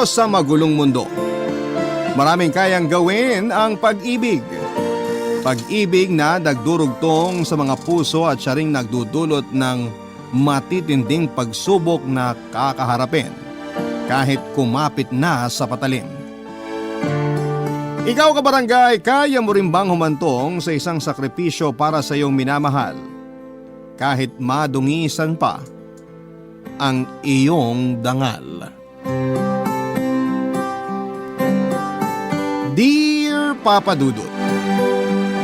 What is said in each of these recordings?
sa magulong mundo. Maraming kayang gawin ang pag-ibig. Pag-ibig na nagdurugtong sa mga puso at siya ring nagdudulot ng matitinding pagsubok na kakaharapin kahit kumapit na sa patalim. Ikaw kabarangay, kaya mo rin bang humantong sa isang sakripisyo para sa iyong minamahal kahit madungisan pa ang iyong dangal? Dear Papa Dudut,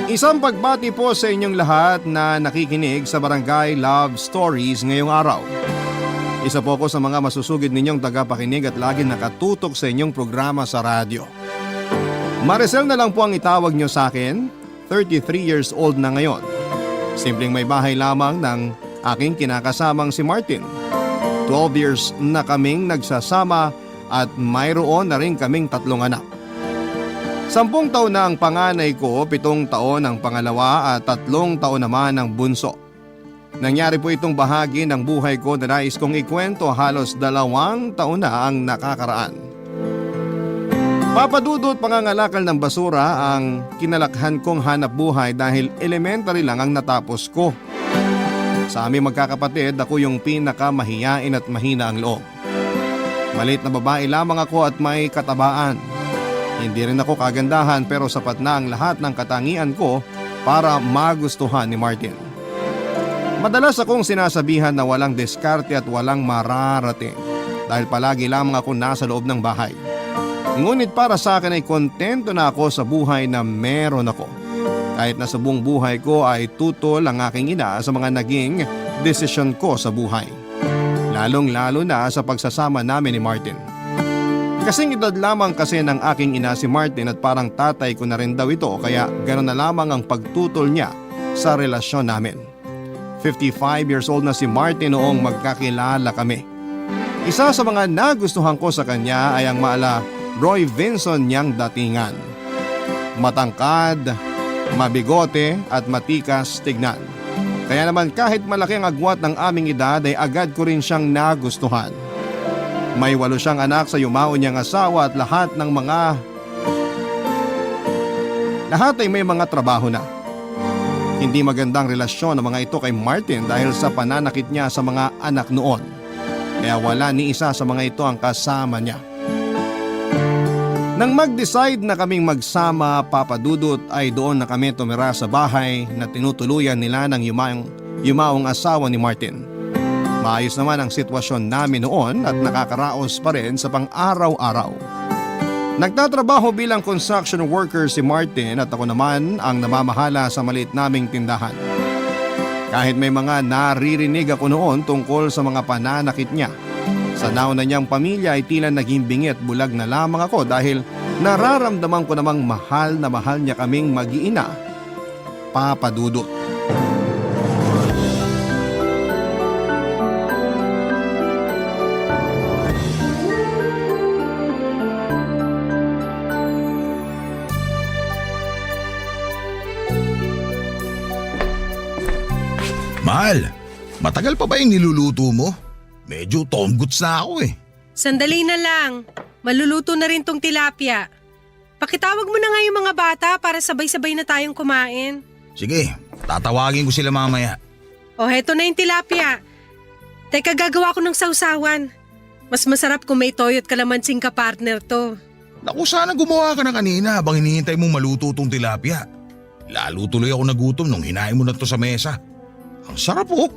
isang pagbati po sa inyong lahat na nakikinig sa Barangay Love Stories ngayong araw. Isa po ako sa mga masusugid ninyong tagapakinig at lagi nakatutok sa inyong programa sa radyo. Maricel na lang po ang itawag nyo sa akin, 33 years old na ngayon. Simpleng may bahay lamang ng aking kinakasamang si Martin. 12 years na kaming nagsasama at mayroon na rin kaming 3 anak. 10 taon na ang panganay ko, 7 taon ang pangalawa at 3 taon naman ang bunso. Nangyari po itong bahagi ng buhay ko na nais kong ikwento, halos 2 taon na ang nakakaraan. Papadudot, pangangalakal ng basura ang kinalakhan kong hanap buhay dahil elementary lang ang natapos ko. Sa aming magkakapatid, ako yung pinakamahiyain at mahina ang loob. Maliit na babae lamang ako at may katabaan. Hindi rin ako kagandahan pero sapat na ang lahat ng katangian ko para magustuhan ni Martin. Madalas akong sinasabihan na walang diskarte at walang mararating dahil palagi lamang ako nasa loob ng bahay. Ngunit para sa akin ay kontento na ako sa buhay na meron ako. Kahit na sa buong buhay ko ay tutol ang aking ina sa mga naging desisyon ko sa buhay. Lalong-lalo na sa pagsasama namin ni Martin. Kasing edad lamang kasi ng aking ina si Martin at parang tatay ko na rin daw ito kaya gano'n na lamang ang pagtutol niya sa relasyon namin. 55 years old na si Martin noong magkakilala kami. Isa sa mga nagustuhan ko sa kanya ay ang maala Roy Vinson niyang datingan. Matangkad, mabigote at matikas tignan. Kaya naman kahit malaki ang agwat ng aming edad ay agad ko rin siyang nagustuhan. May 8 siyang anak sa yumao niyang asawa at lahat ay may mga trabaho na. Hindi magandang relasyon ng mga ito kay Martin dahil sa pananakit niya sa mga anak noon. Kaya wala ni isa sa mga ito ang kasama niya. Nang mag-decide na kaming magsama, Papa Dudut, ay doon na kami tumira sa bahay na tinutuluyan nila ng yumaong asawa ni Martin. Maayos naman ang sitwasyon namin noon at nakakaraos pa rin sa pang-araw-araw. Nagtatrabaho bilang construction worker si Martin at ako naman ang namamahala sa maliit naming tindahan. Kahit may mga naririnig ako noon tungkol sa mga pananakit niya, sa nauna niyang pamilya ay tila naging bingi at bulag na lamang ako dahil nararamdaman ko namang mahal na mahal niya kaming mag-iina, Papa Dudut. Mahal, matagal pa ba yung niluluto mo? Medyo tomguts na ako eh. Sandali na lang. Maluluto na rin tong tilapia. Pakitawag mo na nga yung mga bata para sabay-sabay na tayong kumain. Sige, tatawagin ko sila mamaya. O heto na yung tilapia. Teka, gagawa ko ng sausawan. Mas masarap kung may toyo at kalamansing ka-partner to. Naku, sana gumawa ka na kanina habang hinihintay mong maluto tong tilapia. Lalo tuloy ako nagutom nung hinain mo na to sa mesa. Ang sarap oh.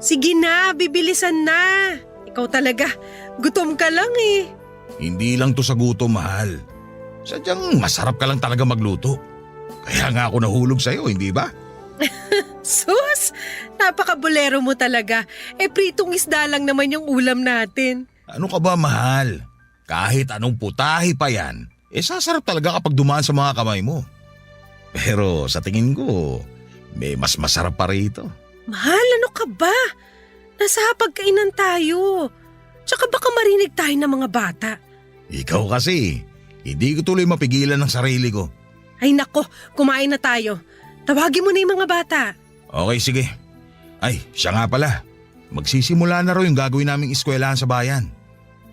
Sige na, bibilisan na. Ikaw talaga, gutom ka lang eh. Hindi lang to sa gutom, mahal. Sadyang masarap ka lang talaga magluto. Kaya nga ako nahulog sa'yo, hindi ba? Sus, napaka-bolero mo talaga. Pritong isda lang naman yung ulam natin. Ano ka ba, mahal? Kahit anong putahe pa yan, sasarap talaga kapag dumaan sa mga kamay mo. Pero sa tingin ko, may mas masarap pa rito. Mahal, ano ka ba? Nasa pagkainan tayo. Tsaka baka marinig tayo ng mga bata. Ikaw kasi, hindi ko tuloy mapigilan ng sarili ko. Ay nako, kumain na tayo. Tawagin mo na yung mga bata. Okay, sige. Ay, siya nga pala. Magsisimula na raw yung gagawin naming eskwelahan sa bayan.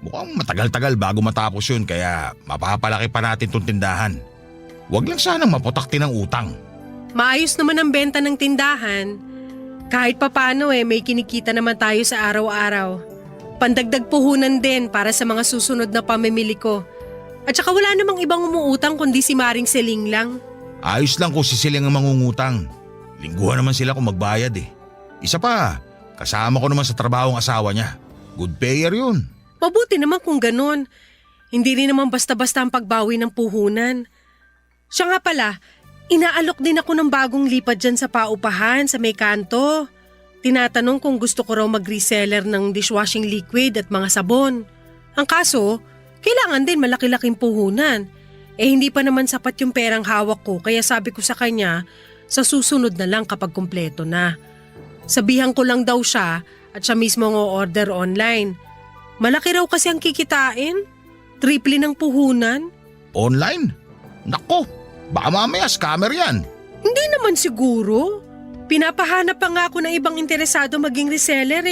Mukhang matagal-tagal bago matapos yun kaya mapapalaki pa natin tong tindahan. Huwag lang sanang maputakti ng utang. Maayos naman ang benta ng tindahan. Kahit papano may kinikita naman tayo sa araw-araw. Pandagdag puhunan din para sa mga susunod na pamimili ko. At saka wala namang ibang umuutang kundi si Maring Seling lang. Ayos lang kung sisiling ang mangungutang. Lingguhan naman sila kung magbayad eh. Isa pa, kasama ko naman sa trabaho ang asawa niya. Good payer yun. Mabuti naman kung ganun. Hindi rin naman basta-basta ang pagbawi ng puhunan. Siya nga pala, inaalok din ako ng bagong lipad dyan sa paupahan sa may kanto. Tinatanong kung gusto ko raw mag-reseller ng dishwashing liquid at mga sabon. Ang kaso, kailangan din malaki-laking puhunan. Hindi pa naman sapat yung perang hawak ko kaya sabi ko sa kanya, sa susunod na lang kapag kumpleto na. Sabihan ko lang daw siya at siya mismo ang o-order online. Malaki raw kasi ang kikitain. Triple ng puhunan. Online? Nako, baka mamaya scammer yan. Hindi naman siguro. Pinapahanap pa nga ako ng ibang interesado maging reseller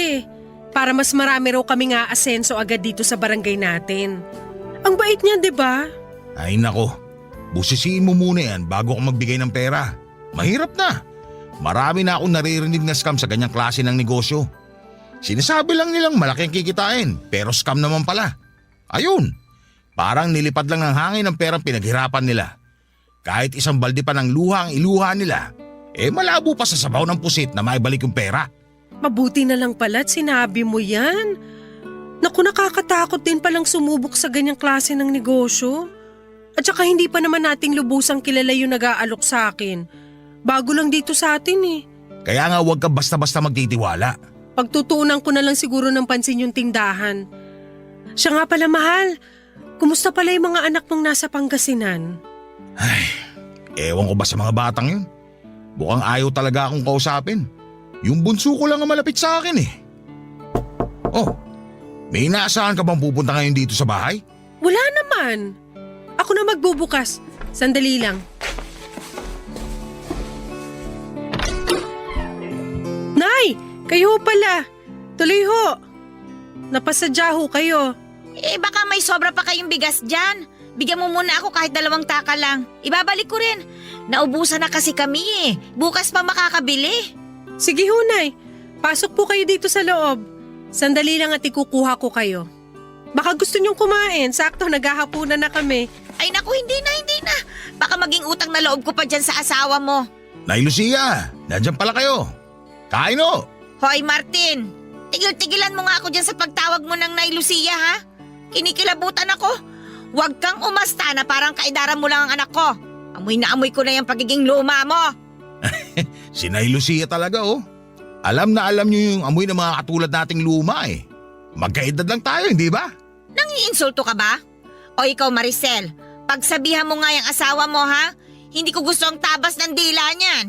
para mas marami raw kaming aasenso agad dito sa barangay natin. Ang bait niya, di ba? Ay nako, busisiin mo muna yan bago ako magbigay ng pera. Mahirap na. Marami na akong naririnig na scam sa ganyang klase ng negosyo. Sinasabi lang nilang malaking kikitain pero scam naman pala. Ayun, parang nilipad lang ng hangin ang perang pinaghirapan nila. Kahit isang balde pa ng luha ang iluha nila, malabo pa sa sabaw ng pusit na maibalik yung pera. Mabuti na lang pala't sinabi mo yan. Naku, nakakatakot din palang sumubok sa ganyang klase ng negosyo. At saka hindi pa naman nating lubusang kilala yung nag-aalok sa akin. Bago lang dito sa atin Kaya nga huwag ka basta-basta magtitiwala. Pagtutuunan ko na lang siguro ng pansin yung tindahan. Siya nga pala, mahal. Kumusta pala yung mga anak mong nasa Pangasinan? Ay, ewan ko ba sa mga batang yun? Mukhang ayaw talaga akong kausapin. Yung bunso ko lang ang malapit sa akin Oh, may inaasahan ka bang pupunta ngayon dito sa bahay? Wala naman. Ako na magbubukas. Sandali lang. Nay! Kayo pala. Tuloy ho. Napasadya ho kayo. Baka may sobra pa kayong bigas dyan. Bigyan mo muna ako kahit 2 taka lang. Ibabalik ko rin. Naubusan na kasi kami Bukas pa makakabili. Sige ho, Nay. Pasok po kayo dito sa loob. Sandali lang at ikukuha ko kayo. Baka gusto niyong kumain. Sakto, naghahapunan na kami. Ay naku, hindi na. Baka maging utang na loob ko pa dyan sa asawa mo. Nay Lucia, nandiyan pala kayo. Kain o. Hoy Martin, tigil-tigilan mo nga ako dyan sa pagtawag mo ng Nay Lucia ha? Kinikilabutan ako. Huwag kang umasta na parang kaidaran mo lang ang anak ko. Amoy na amoy ko na yung pagiging luma mo. Si Nay Lucia talaga Alam na alam niyo yung amoy ng mga katulad nating luma Magkaedad lang tayo, hindi ba? Nangiinsulto ka ba? O ikaw Maricel, pagsabihan mo nga yung asawa mo ha? Hindi ko gusto ang tabas ng dila niyan.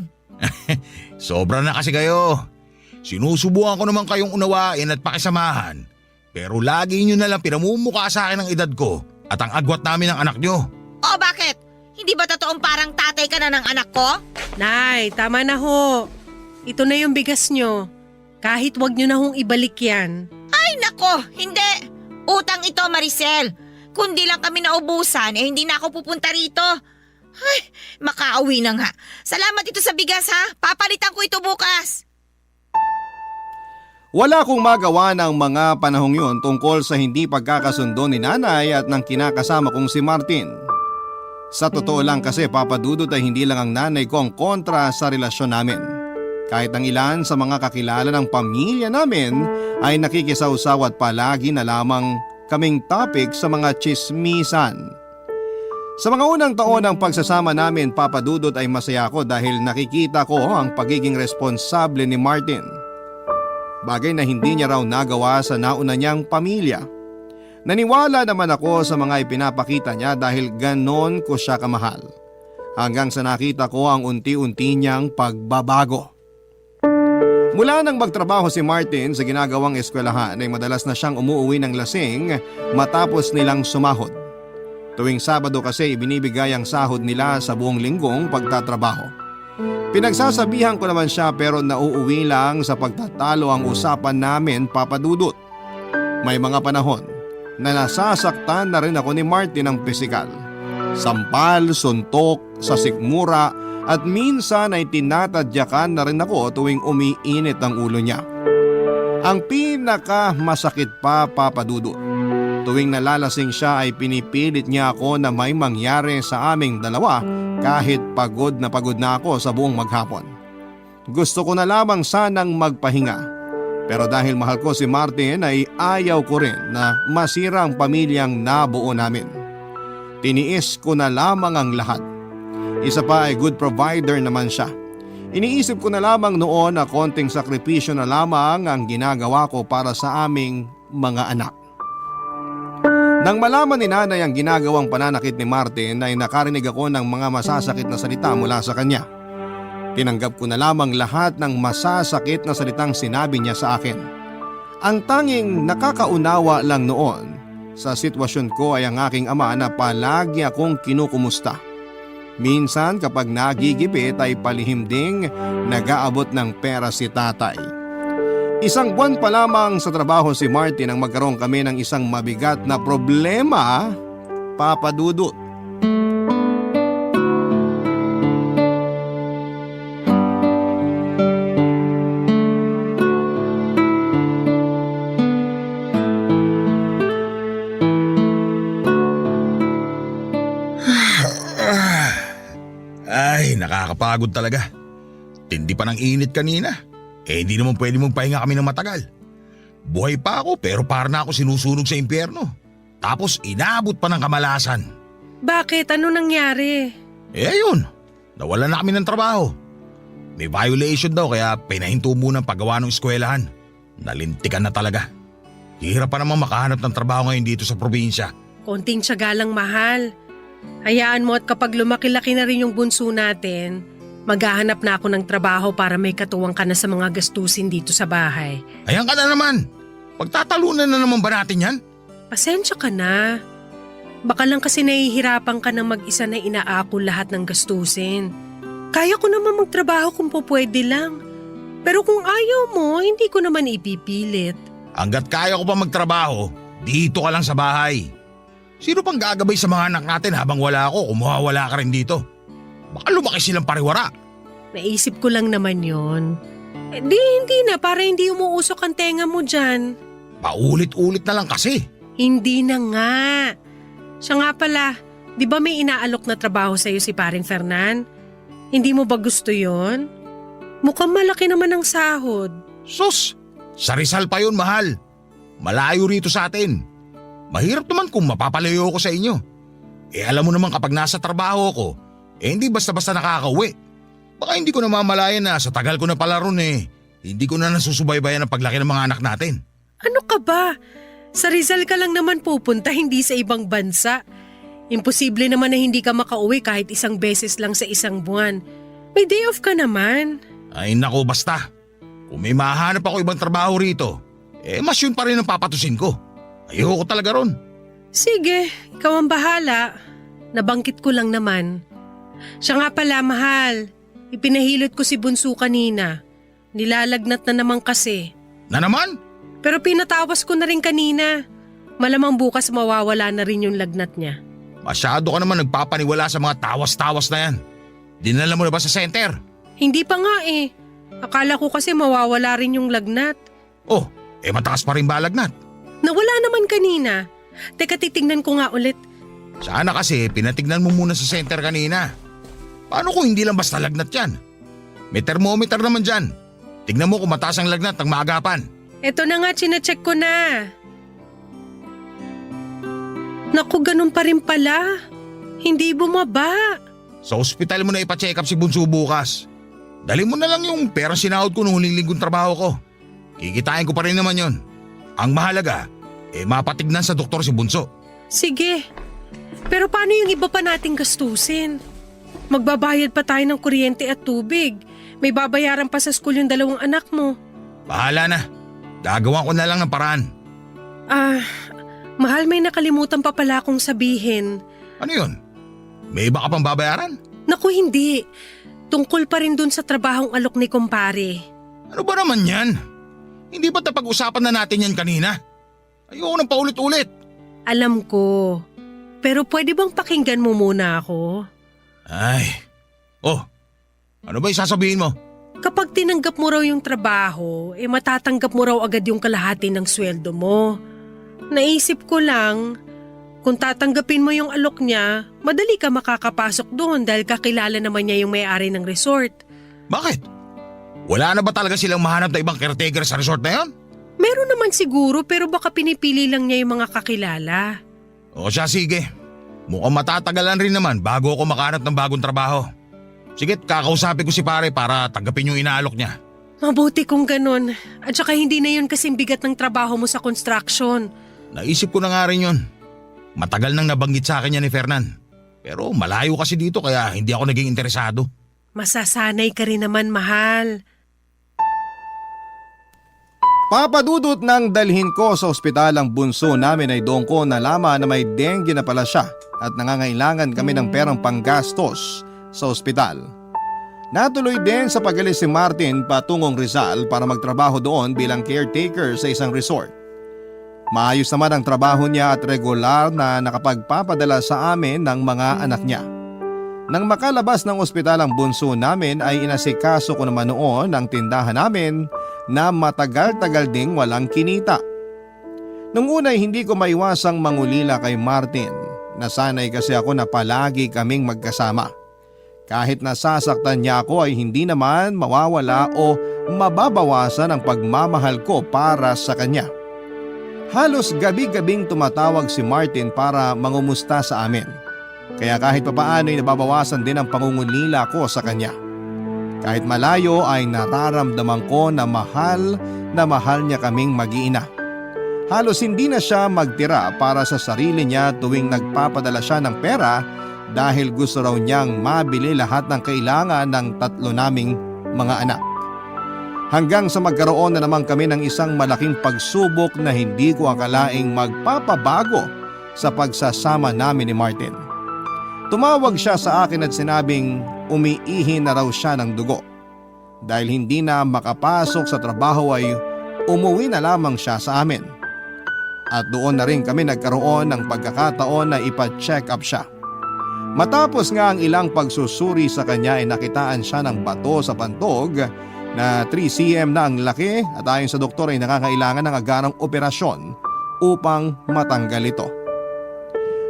Sobra na kasi kayo. Sinusubukan ko naman kayong unawain at pakisamahan. Pero lagi nyo na lang pinamumukha sa akin ang edad ko at ang agwat namin ng anak nyo. O bakit? Hindi ba totoong parang tatay ka na ng anak ko? Nay, tama na ho. Ito na yung bigas nyo. Kahit wag nyo na hong ibalik yan. Ay nako, hindi. Utang ito Maricel. Kundi lang kami naubusan hindi na ako pupunta rito. Ay, makauwi na nga. Salamat ito sa bigas ha. Papalitan ko ito bukas. Wala akong magawa ng mga panahong yun tungkol sa hindi pagkakasundo ni nanay at ng kinakasama kong si Martin. Sa totoo lang kasi papadudod ay hindi lang ang nanay ko ang kontra sa relasyon namin. Kahit ang ilan sa mga kakilala ng pamilya namin ay nakikisawsaw at palagi na lamang kaming topic sa mga tsismisan. Sa mga unang taon ng pagsasama namin, papadudod ay masaya ako dahil nakikita ko ang pagiging responsable ni Martin. Bagay na hindi niya raw nagawa sa nauna niyang pamilya. Naniwala naman ako sa mga ipinapakita niya dahil ganon ko siya kamahal. Hanggang sa nakita ko ang unti-unti niyang pagbabago. Mula nang magtrabaho si Martin sa ginagawang eskwelahan ay madalas na siyang umuuwi ng lasing matapos nilang sumahod. Tuwing Sabado kasi ibinibigay ang sahod nila sa buong linggong pagtatrabaho. Pinagsasabihan ko naman siya pero nauuwi lang sa pagtatalo ang usapan namin papadudot. May mga panahon na nasasaktan na rin ako ni Martin ng pisikal. Sampal, suntok, sa sikmura at minsan ay tinatadyakan na rin ako tuwing umiinit ang ulo niya. Ang pinaka masakit pa, Papa Dudut, tuwing nalalasing siya ay pinipilit niya ako na may mangyari sa aming dalawa kahit pagod na ako sa buong maghapon. Gusto ko na lamang sanang magpahinga. Pero dahil mahal ko si Martin ay ayaw ko rin na masira ang pamilyang nabuo namin. Tiniis ko na lamang ang lahat. Isa pa ay good provider naman siya. Iniisip ko na lamang noon na konting sakripisyo na lamang ang ginagawa ko para sa aming mga anak. Nang malaman ni nanay ang ginagawang pananakit ni Martin ay nakarinig ako ng mga masasakit na salita mula sa kanya. Tinanggap ko na lamang lahat ng masasakit na salitang sinabi niya sa akin. Ang tanging nakakaunawa lang noon sa sitwasyon ko ay ang aking ama na palagi akong kinukumusta. Minsan kapag nagigipit ay palihim ding nag-aabot ng pera si tatay. Isang buwan pa lamang sa trabaho si Martin nang magkaroon kami ng isang mabigat na problema, Papa Dudut. Ay, nakakapagod talaga. Tindi pa ng init kanina. Hindi naman pwede mong pahinga kami ng matagal. Buhay pa ako pero para na ako sinusunog sa impyerno. Tapos inaabot pa ng kamalasan. Bakit? Ano nangyari? Ayun, nawala na kami ng trabaho. May violation daw kaya pinahinto muna ang paggawa ng eskwelahan. Nalintikan na talaga. Hirap pa naman makahanap ng trabaho ngayon dito sa probinsya. Konting tiyaga lang, mahal. Hayaan mo at kapag lumaki-laki na rin yung bunso natin, maghahanap na ako ng trabaho para may katuwang ka na sa mga gastusin dito sa bahay. Ayan ka na naman. Pagtatalunan na naman ba natin yan? Pasensya ka na. Baka lang kasi nahihirapan ka na mag-isa na inaako lahat ng gastusin. Kaya ko naman magtrabaho kung pwede lang. Pero kung ayaw mo, hindi ko naman ipipilit. Hanggat kaya ko pa magtrabaho, dito ka lang sa bahay. Sino pang gagabay sa mga anak natin habang wala ako kung mawawala ka rin dito? Baka lumaki silang pariwara. Naisip ko lang naman yon. Hindi na, para hindi umuusok ang tenga mo dyan. Paulit-ulit na lang kasi. Hindi na nga. Siya nga pala, di ba may inaalok na trabaho sa'yo si paring Fernan? Hindi mo ba gusto yon? Mukhang malaki naman ang sahod. Sus, sa Rizal pa yun, mahal. Malayo rito sa atin. Mahirap naman kung mapapalayo ko sa inyo. Alam mo naman kapag nasa trabaho ko, hindi basta-basta nakakauwi. Baka hindi ko namamalayan na sa tagal ko na pala ron hindi ko na nasusubaybayan ang paglaki ng mga anak natin. Ano ka ba? Sa Rizal ka lang naman pupunta, hindi sa ibang bansa. Imposible naman na hindi ka makauwi kahit isang beses lang sa isang buwan. May day off ka naman. Ay nako, basta. Kung may mahanap ako ibang trabaho rito, mas yun pa rin ang papatusin ko. Ayoko talaga ron. Sige, ikaw ang bahala. Nabangkit ko lang naman. Siya nga pala, mahal. Ipinahilot ko si Bunso kanina. Nilalagnat na naman kasi. Na naman? Pero pinatawas ko na rin kanina. Malamang bukas mawawala na rin yung lagnat niya. Masyado ka naman nagpapaniwala sa mga tawas-tawas na yan. Dinala mo na ba sa center? Hindi pa nga eh. Akala ko kasi mawawala rin yung lagnat. Oh, mataas pa rin ba lagnat? Nawala naman kanina. Teka, titignan ko nga ulit. Sana kasi pinatignan mo muna sa center kanina. Paano kung hindi lang basta lagnat yan? May thermometer naman dyan. Tignan mo kung mataas ang lagnat ng maagapan. Eto na nga, chinecheck ko na. Naku, ganun pa rin pala. Hindi bumaba. Sa ospital mo na ipa-check up si Bunso bukas. Dali mo na lang yung perang sinahod ko nung huling linggong trabaho ko. Kikitain ko pa rin naman yon. Ang mahalaga, mapatignan sa doktor si Bunso. Sige. Pero paano yung iba pa nating gastusin? Magbabayad pa tayo ng kuryente at tubig. May babayaran pa sa school yung 2 anak mo. Bahala na. Gagawa ko na lang ng paraan. Mahal, may nakalimutan pa pala akong sabihin. Ano yun? May iba ka pang babayaran? Naku, hindi. Tungkol pa rin dun sa trabahong alok ni kumpare. Ano ba naman yan? Hindi ba napag-usapan na natin yan kanina? Ayoko nang paulit-ulit. Alam ko. Pero pwede bang pakinggan mo muna ako? Ay. Oh, ano ba yung sasabihin mo? Kapag tinanggap mo raw yung trabaho, matatanggap mo raw agad yung kalahati ng sweldo mo. Naisip ko lang, kung tatanggapin mo yung alok niya, madali ka makakapasok doon dahil kakilala naman niya yung may-ari ng resort. Bakit? Wala na ba talaga silang mahanap na ibang caretaker sa resort na yon? Meron naman siguro pero baka pinipili lang niya yung mga kakilala. O siya, sige. Mukhang matatagalan rin naman bago ako makahanap ng bagong trabaho. Sige, kakausapin ko si pare para tanggapin yung inaalok niya. Mabuti kung ganun. At saka hindi na yun kasing bigat ng trabaho mo sa construction. Naisip ko na nga rin yun. Matagal nang nabanggit sa akin yan ni Fernan. Pero malayo kasi dito kaya hindi ako naging interesado. Masasanay ka rin naman, mahal. Papadudot nang dalhin ko sa ospital ang bunso namin ay doon ko nalaman na may dengue na pala siya at nangangailangan kami ng perang panggastos sa ospital. Natuloy din sa pag-alis si Martin patungong Rizal para magtrabaho doon bilang caretaker sa isang resort. Maayos naman ang trabaho niya at regular na nakapagpapadala sa amin ng mga anak niya. Nang makalabas ng ospital ang bunso namin ay inasikaso ko naman noon ang tindahan namin na matagal-tagal ding walang kinita. Nung una ay hindi ko maiwasang mangulila kay Martin. Nasanay kasi ako na palagi kaming magkasama. Kahit nasasaktan niya ako ay hindi naman mawawala o mababawasan ang pagmamahal ko para sa kanya. Halos gabi-gabing tumatawag si Martin para mangumusta sa amin. Kaya kahit papaano ay nababawasan din ang pangungulila ko sa kanya. Kahit malayo ay nararamdaman ko na mahal niya kaming mag-iina. Halos hindi na siya magtira para sa sarili niya tuwing nagpapadala siya ng pera dahil gusto raw niyang mabili lahat ng kailangan ng 3 naming mga anak. Hanggang sa magkaroon na naman kami ng isang malaking pagsubok na hindi ko akalaing magpapabago sa pagsasama namin ni Martin. Tumawag siya sa akin at sinabing umiihi na raw siya ng dugo. Dahil hindi na makapasok sa trabaho ay umuwi na lamang siya sa amin. At doon na rin kami nagkaroon ng pagkakataon na ipa-check up siya. Matapos nga ang ilang pagsusuri sa kanya ay nakitaan siya ng bato sa pantog na 3 cm na ang laki at ayon sa doktor ay nakakailangan ng agarang operasyon upang matanggal ito.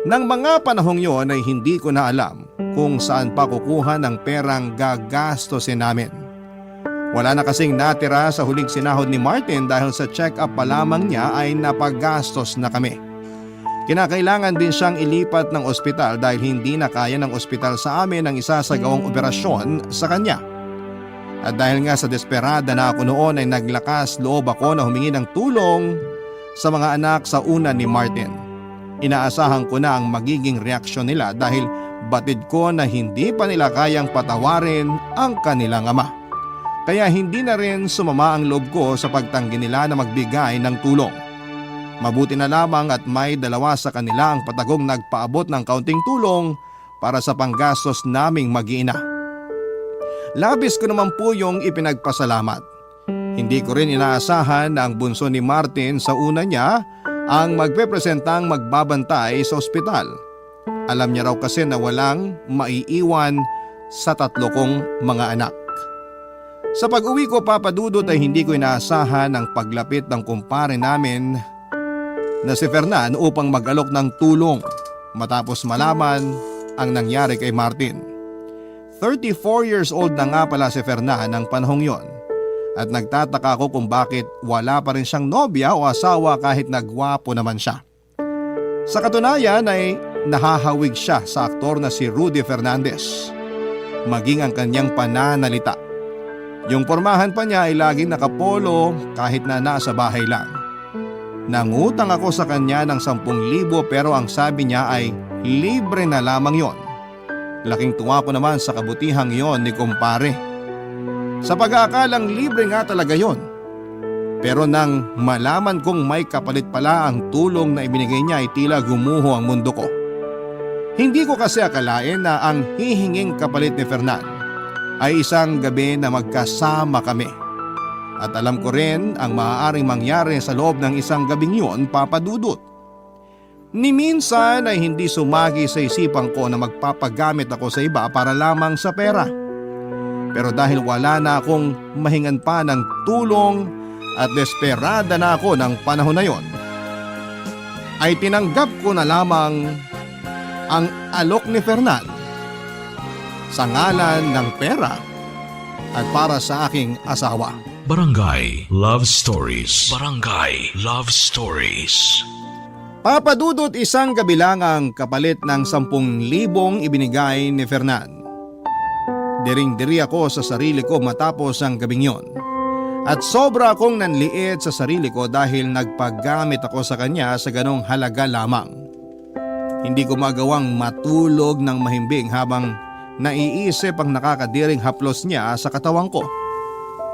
Nang mga panahong yon ay hindi ko na alam kung saan pa kukuha ng perang gagastosin namin. Wala na kasing natira sa huling sinahod ni Martin dahil sa check-up pa lamang niya ay napagastos na kami. Kinakailangan din siyang ilipat ng ospital dahil hindi na kaya ng ospital sa amin ang isasagawang operasyon sa kanya. At dahil nga sa desperada na ako noon ay naglakas loob ako na humingi ng tulong sa mga anak sa una ni Martin. Inaasahan ko na ang magiging reaksyon nila dahil batid ko na hindi pa nila kayang patawarin ang kanilang ama. Kaya hindi na rin sumama ang loob ko sa pagtanggi nila na magbigay ng tulong. Mabuti na lamang at may 2 sa kanila ang patagong nagpaabot ng kaunting tulong para sa panggastos naming mag-iina. Labis ko naman po yung ipinagpasalamat. Hindi ko rin inaasahan na ang bunso ni Martin sa una niya ang magpepresentang magbabantay sa ospital. Alam niya raw kasi na walang maiiwan sa 3 kong mga anak. Sa pag-uwi ko papadudot ay hindi ko inaasahan ang paglapit ng kumpare namin na si Fernan upang mag-alok ng tulong matapos malaman ang nangyari kay Martin. 34 years old na nga pala si Fernan ng panahong yon at nagtataka ako kung bakit wala pa rin siyang nobya o asawa kahit nagwapo naman siya. Sa katunayan ay nahahawig siya sa aktor na si Rudy Fernandez, maging ang kanyang pananalita. Yung pormahan pa niya ay laging nakapolo kahit na nasa bahay lang. Nangutang ako sa kanya ng 10,000 pero ang sabi niya ay libre na lamang yon. Laking tuwa ko naman sa kabutihang yon ni kumpare. Sa pag-aakalang libre nga talaga yon. Pero nang malaman kong may kapalit pala ang tulong na ibinigay niya ay tila gumuho ang mundo ko. Hindi ko kasi akalain na ang hihinging kapalit ni Fernan ay isang gabi na magkasama kami. At alam ko rin ang maaaring mangyari sa loob ng isang gabing yun, papadudot. Ni minsan ay hindi sumagi sa isipan ko na magpapagamit ako sa iba para lamang sa pera. Pero dahil wala na akong mahingan pa ng tulong at desperada na ako ng panahon na yon, ay tinanggap ko na lamang ang alok ni Fernan sa ngalan ng pera at para sa aking asawa. Barangay Love Stories. Barangay Love Stories. Papadudot, isang gabi lang ang kapalit ng 10,000 ibinigay ni Fernan. Diring-diri ako sa sarili ko matapos ang gabing yon. At sobra akong nanliit sa sarili ko dahil nagpagamit ako sa kanya sa ganong halaga lamang. Hindi ko magawang matulog ng mahimbing habang naiisip ang nakakadiring haplos niya sa katawan ko.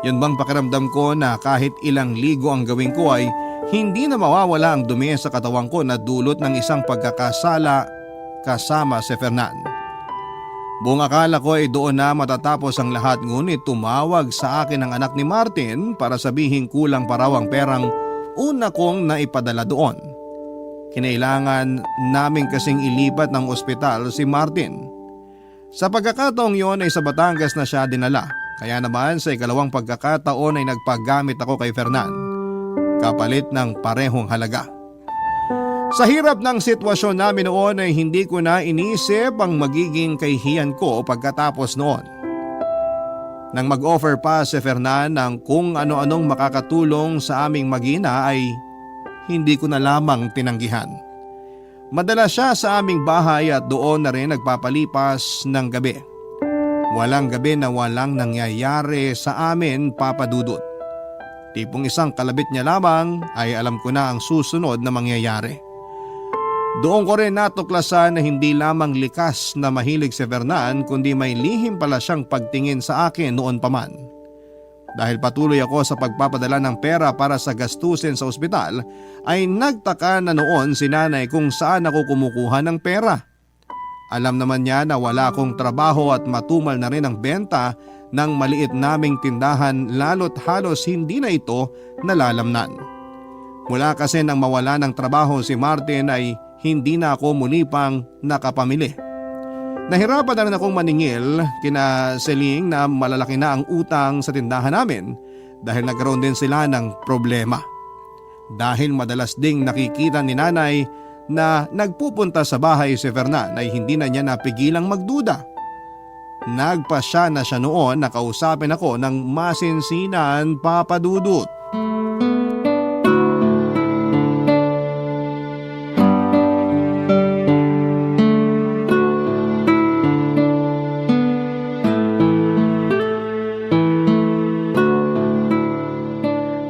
Yun bang pakiramdam ko na kahit ilang ligo ang gawin ko ay hindi na mawawala ang dumi sa katawan ko na dulot ng isang pagkakasala kasama si Fernan. Buong akala ko ay doon na matatapos ang lahat, ngunit tumawag sa akin ang anak ni Martin para sabihin kulang pa raw ang perang una kong naipadala doon. Kinailangan namin kasing ilipat ng ospital si Martin. Sa pagkakataong yon ay sa Batangas na siya dinala, kaya naman sa ikalawang pagkakataon ay nagpagamit ako kay Fernan, kapalit ng parehong halaga. Sa hirap ng sitwasyon namin noon ay hindi ko na inisip ang magiging kahihiyan ko pagkatapos noon. Nang mag-offer pa si Fernan ng kung ano-anong makakatulong sa aming mag-ina ay hindi ko na lamang tinanggihan. Madalas siya sa aming bahay at doon na rin nagpapalipas ng gabi. Walang gabi na walang nangyayari sa amin, Papa Dudut. Tipong isang kalabit niya lamang ay alam ko na ang susunod na mangyayari. Doon ko rin natuklasan na hindi lamang likas na mahilig si Fernan kundi may lihim pala siyang pagtingin sa akin noon pa man. Dahil patuloy ako sa pagpapadala ng pera para sa gastusin sa ospital ay nagtaka na noon si nanay kung saan ako kumukuha ng pera. Alam naman niya na wala akong trabaho at matumal na rin ang benta ng maliit naming tindahan, lalo't halos hindi na ito nalalamnan. Mula kasi nang mawala ng trabaho si Martin ay hindi na ako muli pang nakapamili. Nahirapan na rin akong maningil kina Celine na malalaki na ang utang sa tindahan namin dahil nagkaroon din sila ng problema. Dahil madalas ding nakikita ni nanay na nagpupunta sa bahay si Fernan ay hindi na niya napigilang magduda. Nagpasya na siya noon na kausapin ako ng masinsinan, Papa Dudut.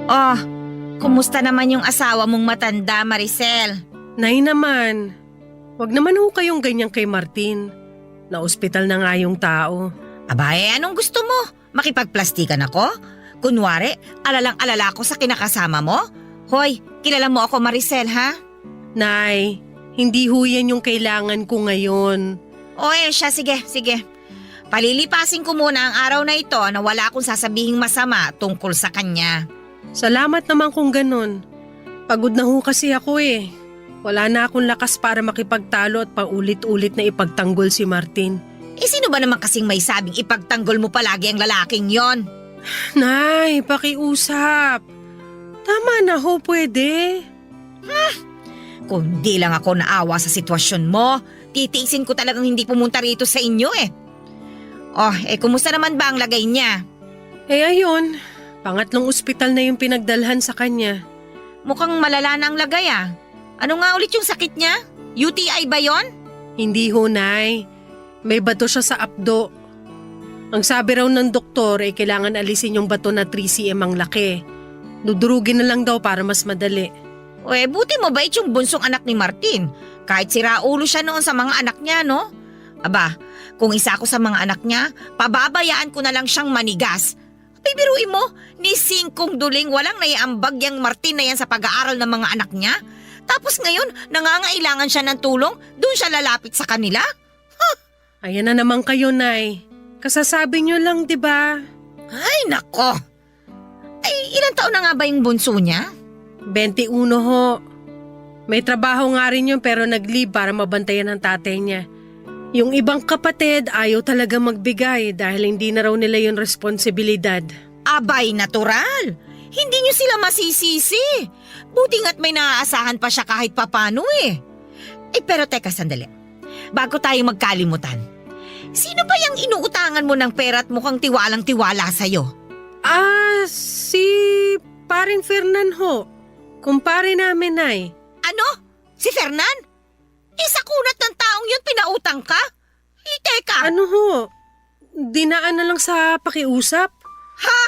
Oh, kumusta naman yung asawa mong matanda, Maricel? Nay naman, wag naman ho kayong ganyan kay Martin. Na-ospital na nga yung tao. Aba, anong gusto mo? Makipagplastikan ako? Kunwari, alalang-alala ko sa kinakasama mo? Hoy, kilala mo ako, Maricel, ha? Nay, hindi ho yan yung kailangan ko ngayon. O siya, sige. Palilipasin ko muna ang araw na ito na wala akong sasabihing masama tungkol sa kanya. Salamat naman kung ganun. Pagod na ho kasi ako eh. Wala na akong lakas para makipagtalo at paulit-ulit na ipagtanggol si Martin. Sino ba naman kasing may sabing ipagtanggol mo palagi ang lalaking yon? Nay, pakiusap. Tama na ho, pwede. Kung di lang ako naawa sa sitwasyon mo, titiisin ko talagang hindi pumunta rito sa inyo eh. Kumusta naman ba ang lagay niya? Ayun, pangatlong ospital na yung pinagdalhan sa kanya. Mukhang malala na ang lagay ah. Ano nga ulit yung sakit niya? UTI ba yon? Hindi ho, Nay. May bato siya sa apdo. Ang sabi raw ng doktor ay kailangan alisin yung bato na 3cm ang laki. Dudurugin na lang daw para mas madali. Buti mabait yung bunsong anak ni Martin. Kahit siraulo siya noon sa mga anak niya, no? Aba, kung isa ako sa mga anak niya, pababayaan ko na lang siyang manigas. Bibiruin mo, ni singkong duling walang naiambag yang Martin na yan sa pag-aaral ng mga anak niya. Tapos ngayon, nangangailangan siya ng tulong, doon siya lalapit sa kanila? Ayan na naman kayo, Nay. Kasasabi niyo lang, di ba? Ay, nako! Ilang taon na nga ba yung bunso niya? 21 ho. May trabaho nga rin yun pero nag-leave para mabantayan ng tatay niya. Yung ibang kapatid ayaw talaga magbigay dahil hindi na raw nila yung responsibilidad. Abay, natural. Hindi niyo sila masisisi. Buti nga't may naaasahan pa siya kahit papano eh. Pero teka sandali. Bago tayo magkalimutan. Sino ba yung inuutangan mo ng pera at mukhang tiwalang-tiwala sa'yo? Si paring Fernan ho. Kumpare namin, Nay. Ano? Si Fernan? Sa kunat ng taong yun pinautang ka? Teka. Ano ho? Dinaan na lang sa pakiusap? Ha?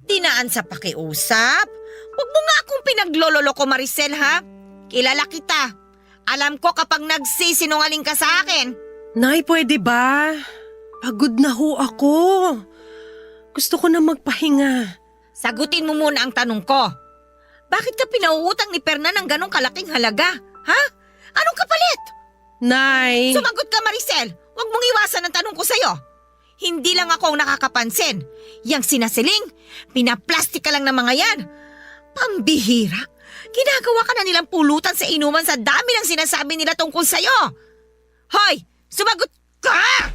Dinaan sa pakiusap? Huwag mo nga akong pinaglololoko, Maricel, ha? Kilala kita. Alam ko kapag nagsisinungaling ka sa akin. Nay, pwede ba? Pagod na ho ako. Gusto ko na magpahinga. Sagutin mo muna ang tanong ko. Bakit ka pinauutang ni Fernan ng ganong kalaking halaga? Ha? Anong kapalit? Nay! Sumagot ka, Maricel. Huwag mong iwasan ang tanong ko sa'yo. Hindi lang ako ang nakakapansin. Yang sinasiling, pinaplastik ka lang ng mga yan. Pambihira. Ginagawa ka na nilang pulutan sa inuman sa dami ng sinasabi nila tungkol sa'yo. Hoy! Sumagot ka!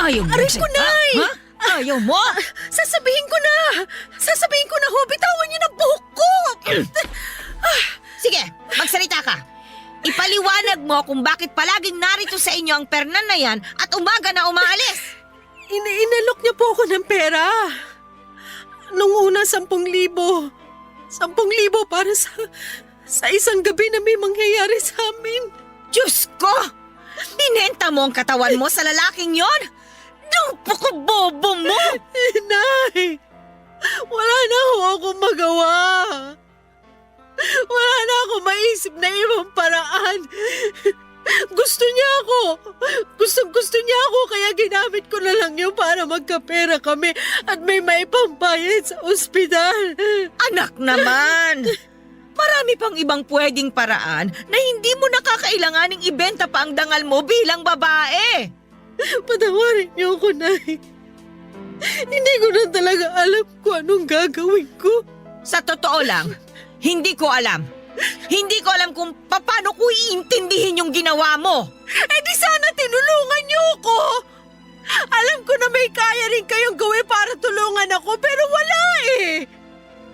Ayaw mo. Aray ko, Nay! Ha? Ayaw mo? Sasabihin ko na! Sasabihin ko na ho! Bitawan niyo na buhok ko! Sige, magsalita ka. Ipaliwanag mo kung bakit palaging narito sa inyo ang Fernan na yan at umaga na umaalis. Inalok niya po ako ng pera. Nung una, 10,000. 10,000 para sa isang gabi na may mangyayari sa amin. Diyos ko! Binenta mo ang katawan mo sa lalaking yon? Napaka-bobo mo! Nay! Wala na ho akong magawa. Wala na ako maisip na ibang paraan. Gusto niya ako. Gusto niya ako kaya ginamit ko na lang yun para magkapera kami at may maipambayad sa ospital. Anak naman! Marami pang ibang pwedeng paraan na hindi mo nakakailanganing ibenta pa ang dangal mo bilang babae. Patawarin niyo ako, Nay. Hindi ko na talaga alam kung anong gagawin ko. Sa totoo lang, hindi ko alam. Hindi ko alam kung paano ko iintindihin yung ginawa mo. Di sana tinulungan niyo ako. Alam ko na may kaya rin kayong gawin para tulungan ako pero wala eh.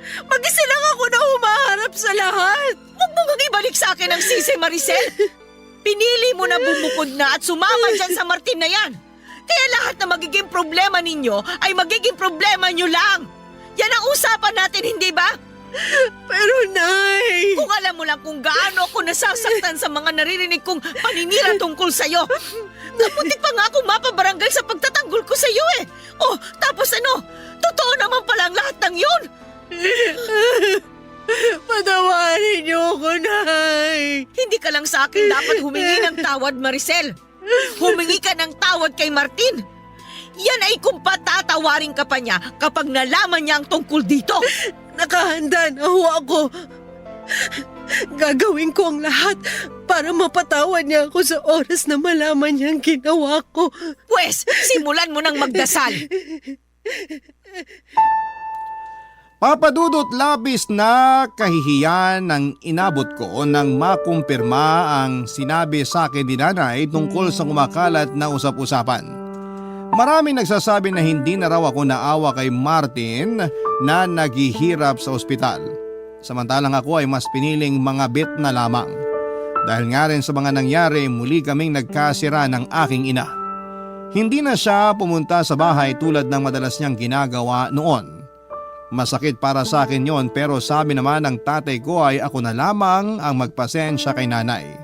Mag-isa lang ako na humaharap sa lahat. Huwag mo nga ibalik sa akin ang sisi, Maricel. Pinili mo na bumukod na at sumama dyan sa Martin na yan. Kaya lahat na magiging problema ninyo ay magiging problema nyo lang. Yan ang usapan natin, hindi ba? Pero Nay... Kung alam mo lang kung gaano ako nasasaktan sa mga naririnig kong paninira tungkol sa'yo. Napuntik pa nga akong mapabarangay sa pagtatanggol ko sa'yo eh. Oh, tapos ano? Totoo naman pala ang lahat ng yun. Patawarin niyo ako, Nay. Hindi ka lang sa akin dapat humingi ng tawad, Maricel. Humingi ka ng tawad kay Martin. Yan ay kung patatawarin ka pa niya kapag nalaman niya ang tungkol dito. Nakahanda na ho ako. Gagawin ko ang lahat para mapatawad niya ako sa oras na malaman niya ang ginawa ko. Pwes, simulan mo ng magdasal. Papadudot labis na kahihiyan ang inabot ko nang makumpirma ang sinabi sa akin ni nanay tungkol sa kumakalat na usap-usapan. Maraming nagsasabi na hindi na raw ako naawa kay Martin na naghihirap sa ospital. Samantalang ako ay mas piniling mga bit na lamang. Dahil nga rin sa mga nangyari, muli kaming nagkasira ng aking ina. Hindi na siya pumunta sa bahay tulad ng madalas niyang ginagawa noon. Masakit para sa akin yon pero sabi naman ng tatay ko ay ako na lamang ang magpasensya kay nanay.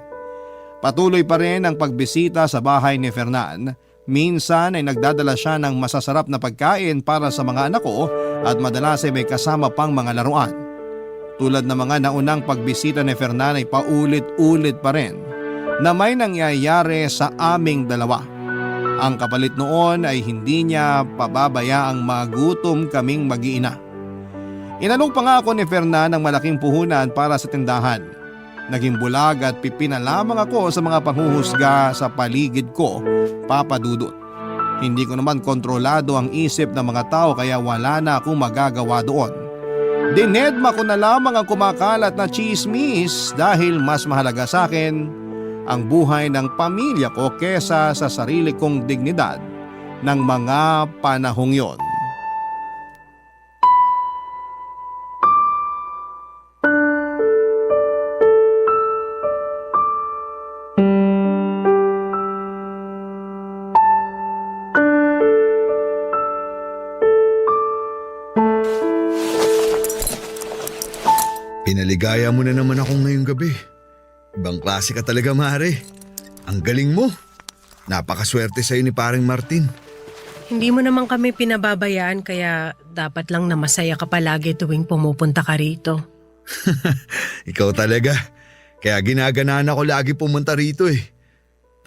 Patuloy pa rin ang pagbisita sa bahay ni Fernan. Minsan ay nagdadala siya ng masasarap na pagkain para sa mga anak ko at madalas ay may kasama pang mga laruan. Tulad ng mga naunang pagbisita ni Fernan ay paulit-ulit pa rin na may nangyayari sa aming dalawa. Ang kapalit noon ay hindi niya pababayaang magutom kaming mag-iina. Inalok pa nga ako ni Fernan ng malaking puhunan para sa tindahan. Naging bulag at pipina lamang ako sa mga panghuhusga sa paligid ko, papadudot. Hindi ko naman kontrolado ang isip ng mga tao kaya wala na akong magagawa doon. Dinedma ko na lamang ang kumakalat na chismis dahil mas mahalaga sa akin ang buhay ng pamilya ko kesa sa sarili kong dignidad ng mga panahong yon. Pinaligaya mo na naman ako ngayong gabi. Ibang klase ka talaga, Mare. Ang galing mo. Napakaswerte sa'yo ni paring Martin. Hindi mo naman kami pinababayaan kaya dapat lang na masaya ka palagi tuwing pumupunta ka rito. Ikaw talaga. Kaya ginaganaan ako lagi pumunta rito eh.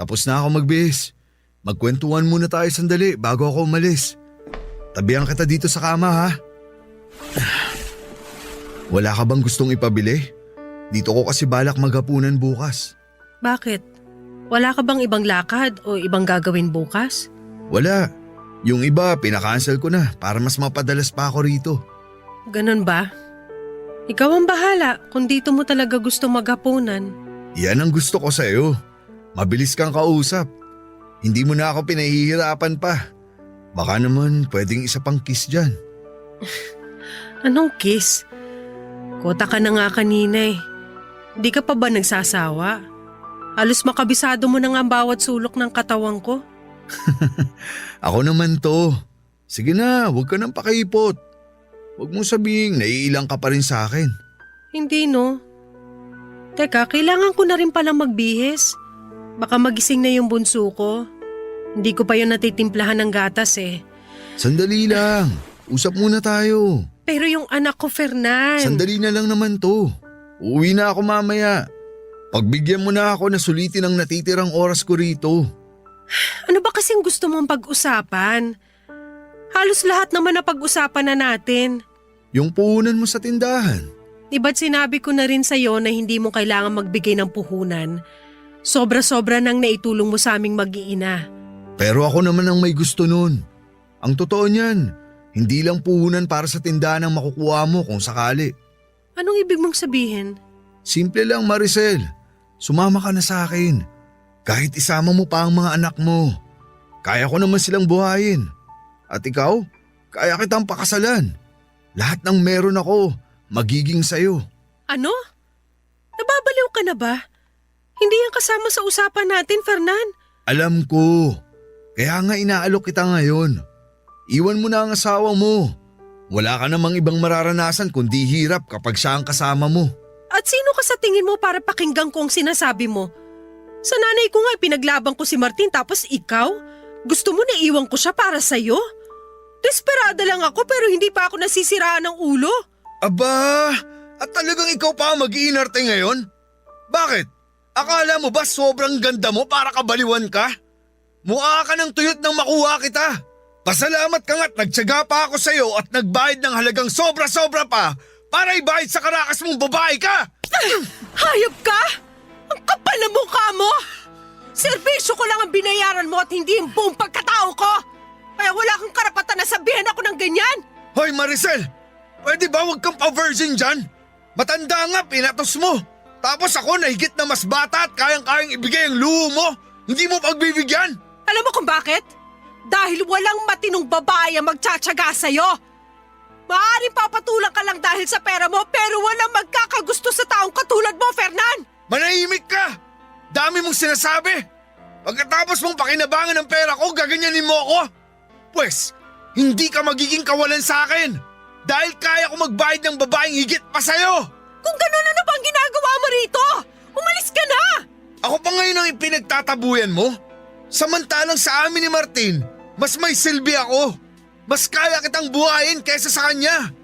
Tapos na ako magbihis. Magkwentuhan muna tayo sandali bago ako umalis. Tabihan kita dito sa kama ha. Wala ka bang gustong ipabili? Dito ko kasi balak maghapunan bukas. Bakit? Wala ka bang ibang lakad o ibang gagawin bukas? Wala. Yung iba pinakancel ko na para mas mapadalas pa ako rito. Ganun ba? Ikaw ang bahala kung dito mo talaga gusto maghapunan. Yan ang gusto ko sa'yo. Mabilis kang kausap. Hindi mo na ako pinahihirapan pa. Baka naman pwedeng isa pang kiss dyan. Anong kiss? Kota ka na nga kanina eh. Di ka pa ba nagsasawa? Halos makabisado mo na nga ang bawat sulok ng katawan ko. Ako naman to. Sige na, huwag ka nang pakipot. Huwag mo sabihing naiilang ka pa rin sa akin. Hindi no. Teka, kailangan ko na rin palang magbihis. Baka magising na yung bunso ko. Hindi ko pa yun natitimplahan ng gatas eh. Sandali lang. Usap muna tayo. Pero yung anak ko, Fernan. Sandali na lang naman to. Uuwi na ako mamaya. Pagbigyan mo na ako na sulitin ang natitirang oras ko rito. Ano ba kasing gusto mong pag-usapan? Halos lahat naman na pag-usapan na natin. Yung puhunan mo sa tindahan. Di ba't sinabi ko na rin sa'yo na hindi mo kailangan magbigay ng puhunan? Sobra-sobra nang naitulong mo sa aming mag-iina. Pero ako naman ang may gusto nun. Ang totoo niyan, hindi lang puhunan para sa tindahan ang makukuha mo kung sakali. Anong ibig mong sabihin? Simple lang, Maricel. Sumama ka na sa akin. Kahit isama mo pa ang mga anak mo. Kaya ko naman silang buhayin. At ikaw, kaya kitang pakasalan. Lahat ng meron ako, magiging sayo. Ano? Nababaliw ka na ba? Hindi yan kasama sa usapan natin, Fernan. Alam ko. Kaya nga inaalok kita ngayon. Iwan mo na ang asawa mo. Wala ka namang ibang mararanasan kundi hirap kapag siya ang kasama mo. At sino ka sa tingin mo para pakinggan ko ang sinasabi mo? Sa nanay ko nga pinaglaban ko si Martin tapos ikaw? Gusto mo na iwan ko siya para sa'yo? Desperada lang ako pero hindi pa ako nasisiraan ng ulo. Aba, at talagang ikaw pa ang mag-iinarte ngayon? Bakit? Akala mo ba sobrang ganda mo para kabaliwan ka? Mukha ka ng tuyot nang makuha kita. Pasalamat ka nga't nagtyaga pa ako sa'yo at nagbayad ng halagang sobra-sobra pa para ibayad sa karakas mong babae ka! Hayop ka? Ang kapal na mukha mo! Serbisyo ko lang ang binayaran mo at hindi yung buong pagkatao ko! Kaya wala kang karapatan na sabihin ako ng ganyan! Hoy Maricel, pwede ba huwag kang pa-virgin dyan? Matanda nga, pinatos mo. Tapos ako na higit na mas bata at kayang-kayang ibigay ang luho mo. Hindi mo pagbibigyan. Alam mo kung bakit? Dahil walang matinong babae ang magtsatsaga sa'yo. Maaaring papatulang ka lang dahil sa pera mo pero walang magkakagusto sa taong katulad mo, Fernan! Manahimik ka! Dami mong sinasabi! Pagkatapos mong pakinabangan ng pera ko, gaganyanin mo ako! Pwes, hindi ka magiging kawalan sa akin! Dahil kaya ko magbayad ng babaeng higit pa sa'yo! Kung ganun, ano bang ginagawa mo rito? Umalis ka na! Ako pa ngayon ang ipinagtatabuyan mo? Samantalang sa amin ni Martin, mas may silbi ako. Mas kaya kitang buhayin kaysa sa kanya.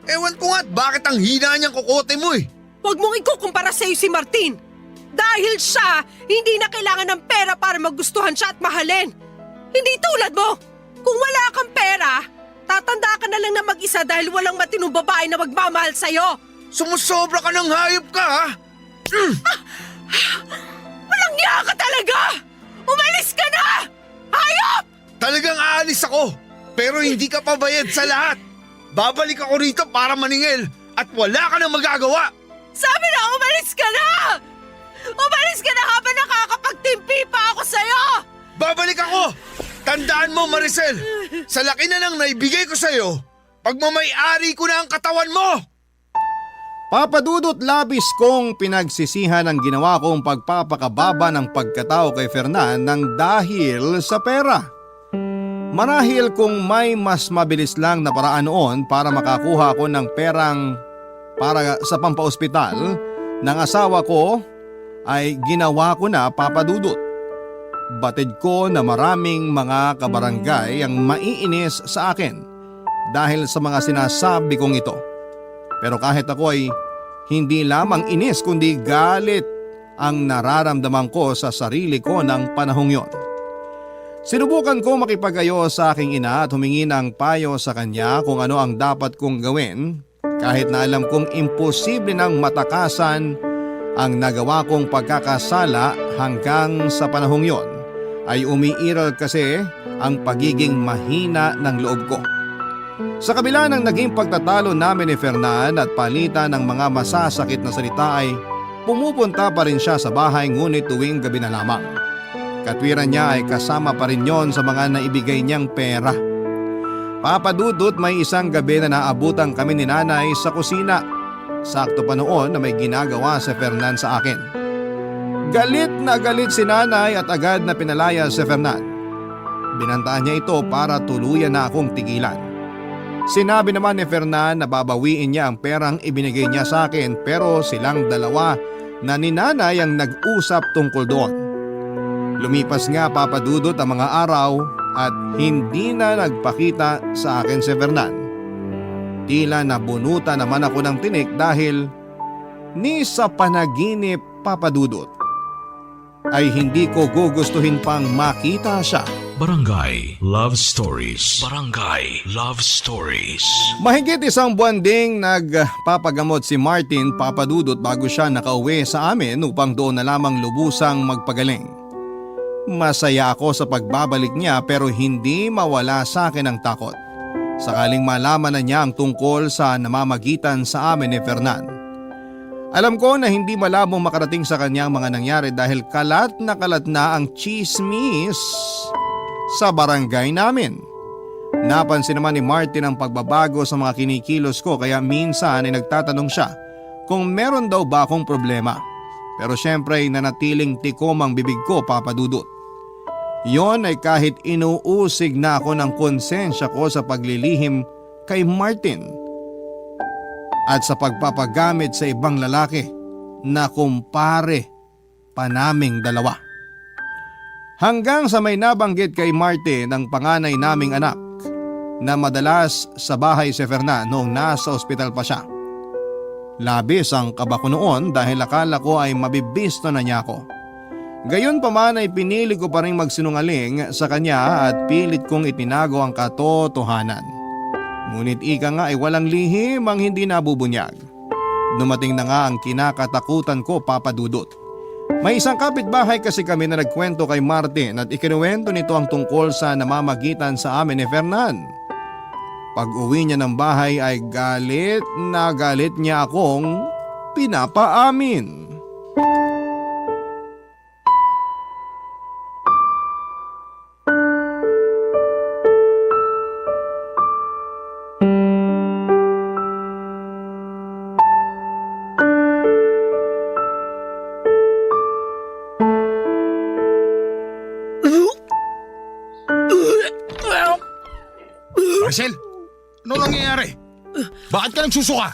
Ewan ko nga't bakit ang hina niyang kukote mo eh. Huwag mong ikukumpara sa'yo si Martin. Dahil siya, hindi na kailangan ng pera para magustuhan siya at mahalin. Hindi tulad mo. Kung wala kang pera, tatanda ka na lang na mag-isa dahil walang matinong babae na magmamahal sa'yo. Sumusobra ka ng hayop ka ha? Walang niya ka talaga! Umalis ka na! Hayop! Talagang aalis ako, pero hindi ka pabayad sa lahat. Babalik ako rito para maningil at wala ka nang magagawa. Sabi na umalis ka na! Umalis ka na habang nakakapagtimpi pa ako sa'yo! Babalik ako! Tandaan mo, Maricel, sa laki na nang naibigay ko sa'yo, pagmamay-ari ko na ang katawan mo! Papadudot, labis kong pinagsisihan ang ginawa kong pagpapakababa ng pagkatao kay Fernan ng dahil sa pera. Marahil kung may mas mabilis lang na paraan noon para makakuha ko ng perang para sa pampaospital ng asawa ko ay ginawa ko na, Papadudot. Batid ko na maraming mga kabarangay ang maiinis sa akin dahil sa mga sinasabi kong ito. Pero kahit ako ay hindi lamang inis kundi galit ang nararamdaman ko sa sarili ko ng panahong yon. Sinubukan ko makipag-ayo sa aking ina at humingi ng payo sa kanya kung ano ang dapat kong gawin kahit na alam kong imposible nang matakasan ang nagawa kong pagkakasala hanggang sa panahong yon ay umiiral kasi ang pagiging mahina ng loob ko. Sa kabila ng naging pagtatalo namin ni Fernan at palitan ng mga masasakit na salita ay pumupunta pa rin siya sa bahay ngunit tuwing gabi na lamang. Katwiran niya ay kasama pa rin yon sa mga naibigay niyang pera. Papadudot, may isang gabi na naabutan kami ni nanay sa kusina. Sakto pa noon na may ginagawa si Fernan sa akin. Galit na galit si nanay at agad na pinalaya si Fernan. Binantaan niya ito para tuluyan na akong tigilan. Sinabi naman ni Fernan na babawiin niya ang perang ibinigay niya sa akin pero silang dalawa na ni nanay ang nag-usap tungkol doon. Lumipas nga, Papadudot, ang mga araw at hindi na nagpakita sa akin si Fernan. Tila nabunuta naman ako ng tinik dahil ni sa panaginip, Papadudot, ay hindi ko gugustuhin pang makita siya. Barangay Love Stories. Barangay Love Stories. Mahigit isang buwan ding nagpapagamot si Martin, Papadudot, bago siya nakauwi sa amin upang doon na lamang lubusang magpagaling. Masaya ako sa pagbabalik niya pero hindi mawala sa akin ang takot. Sakaling malaman na niya ang tungkol sa namamagitan sa amin ni Fernan. Alam ko na hindi malabong makarating sa kanya ang mga nangyari dahil kalat na ang chismis sa barangay namin. Napansin naman ni Martin ang pagbabago sa mga kinikilos ko kaya minsan ay nagtatanong siya kung meron daw ba akong problema. Pero syempre ay nanatiling tikom ang bibig ko, Papadudot. Yon ay kahit inuusig na ako ng konsensya ko sa paglilihim kay Martin at sa pagpapagamit sa ibang lalaki na kumpare pa naming dalawa. Hanggang sa may nabanggit kay Martin ang panganay naming anak na madalas sa bahay si Fernan noong nasa ospital pa siya. Labis ang kaba ko noon dahil akala ko ay mabibisto na niya ako. Gayon pa man ay pinili ko pa rin magsinungaling sa kanya at pilit kong itinago ang katotohanan. Ngunit ika nga ay walang lihim ang hindi nabubunyag. Dumating na nga ang kinakatakutan ko, Papadudot. May isang kapitbahay kasi kami na nagkwento kay Martin at ikinuwento nito ang tungkol sa namamagitan sa amin ni Fernan. Pag uwi niya ng bahay ay galit na galit niya akong pinapaamin. Maricel, ano nangyayari? Bakit ka nagsusuka?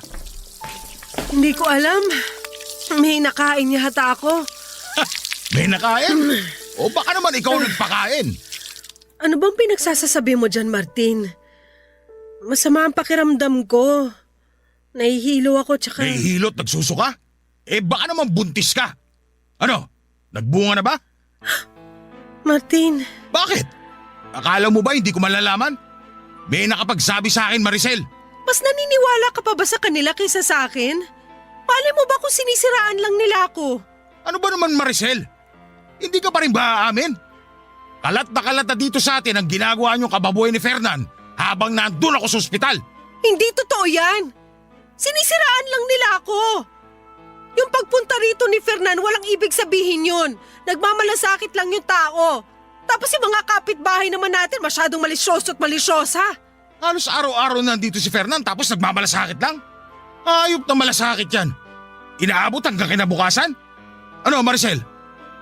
Hindi ko alam. May nakain yata ako. May nakain? O baka naman ikaw nagpakain? Ano bang pinagsasasabi mo dyan, Martin? Masama ang pakiramdam ko. Nahihilo ako tsaka… Nahihilot, nagsusuka? Eh baka naman buntis ka. Ano? Nagbunga na ba? Martin, Bakit? Akala mo ba hindi ko malalaman? May nakapagsabi sa akin, Maricel. mas naniniwala ka pa ba sa kanila kaysa sa akin? Malay mo ba kung sinisiraan lang nila ako? Ano ba naman, Maricel? Hindi ka pa rin ba aamin? Kalat na dito sa atin ang ginagawa niyong kababoy ni Fernan habang nandun ako sa ospital. Hindi totoo yan. Sinisiraan lang nila ako. Yung pagpunta rito ni Fernan, walang ibig sabihin yun. Nagmamalasakit lang yung tao. Tapos yung mga kapitbahay naman natin masyadong malisyoso at malisyosa. Halos araw-araw nandito si Fernan tapos nagmamalasakit lang. Ayop na malasakit yan. Inaabot hanggang kinabukasan? Ano, Maricel?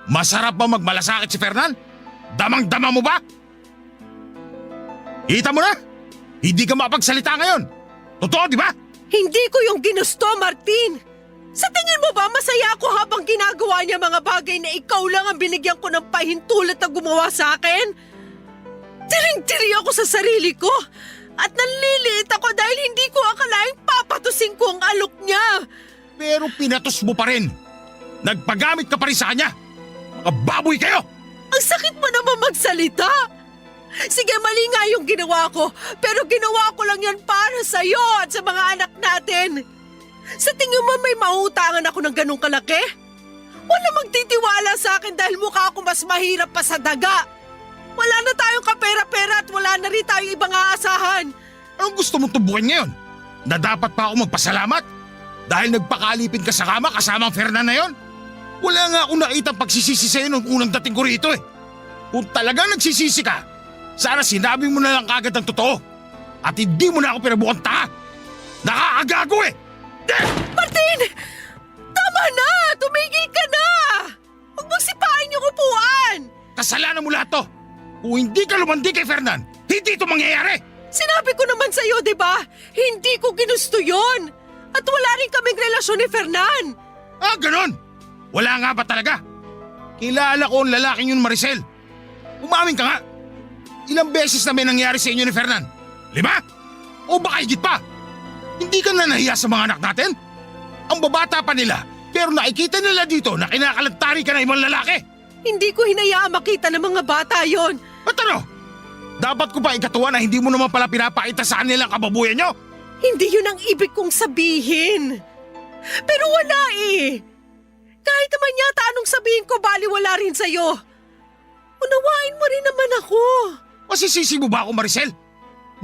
Masarap ba magmalasakit si Fernan? Damang-dama mo ba? Kita mo na? Hindi ka mapagsalita ngayon. Totoo, di ba? Hindi ko yung ginusto, Martin. Sa tingin mo ba masaya ako habang ginagawa niya mga bagay na ikaw lang ang binigyan ko ng pahintulot na gumawa sa akin? Tiring-tiri ako sa sarili ko at nanliliit ako dahil hindi ko akalaing papatusin ko ang alok niya. Pero pinatos mo pa rin. Nagpagamit ka pa rin sa kanya. Mga baboy kayo! Ang sakit mo naman magsalita. Sige, mali nga yung ginawa ko, pero ginawa ko lang yan para sa'yo at sa mga anak natin. Sa tingin mo may mauutangan ako ng ganong kalaki? Wala magtitiwala sa akin dahil mukha ako mas mahirap pa sa daga. Wala na tayong kapera-pera at wala na rin tayong ibang aasahan. Anong gusto mong tubukin ngayon? Na dapat pa ako magpasalamat? Dahil nagpakalipin ka sa kama kasama ang Fernan na yon? Wala nga akong nakitang pagsisisi sa'yo nung unang dating ko rito eh. Kung talagang nagsisisi ka, sana sinabi mo na lang kagad ang totoo. At hindi mo na ako pinabukang tanga. Nakakagago eh! Martin! Tama na! Tumigil ka na! Huwag mong sipain yung upuan! Kasalanan mo lahat to. Kung hindi ka lumandi kay Fernan, hindi ito mangyayari. Sinabi ko naman sa'yo, di ba? Hindi ko ginusto yon. At wala rin kaming relasyon ni Fernan. Ah, ganon? Wala nga ba talaga? Kilala ko ang lalaking yun, Maricel. Umamin ka nga. Ilang beses na may nangyari sa inyo ni Fernan? 5? O baka higit pa? Hindi ka na nahiya sa mga anak natin? Ang babata pa nila, pero nakikita nila dito na kinakalantari ka na ibang lalaki. Hindi ko hinayaan makita ng mga bata yon. At ano? Dapat ko pa ikatuwa na hindi mo naman pala pinapakita sa kanila ang kababuyan nyo? Hindi yun ang ibig kong sabihin. Pero wala eh. Kahit naman yata anong sabihin ko, baliwala rin sa'yo. Unawain mo rin naman ako. Masisisi mo ba ako, Maricel?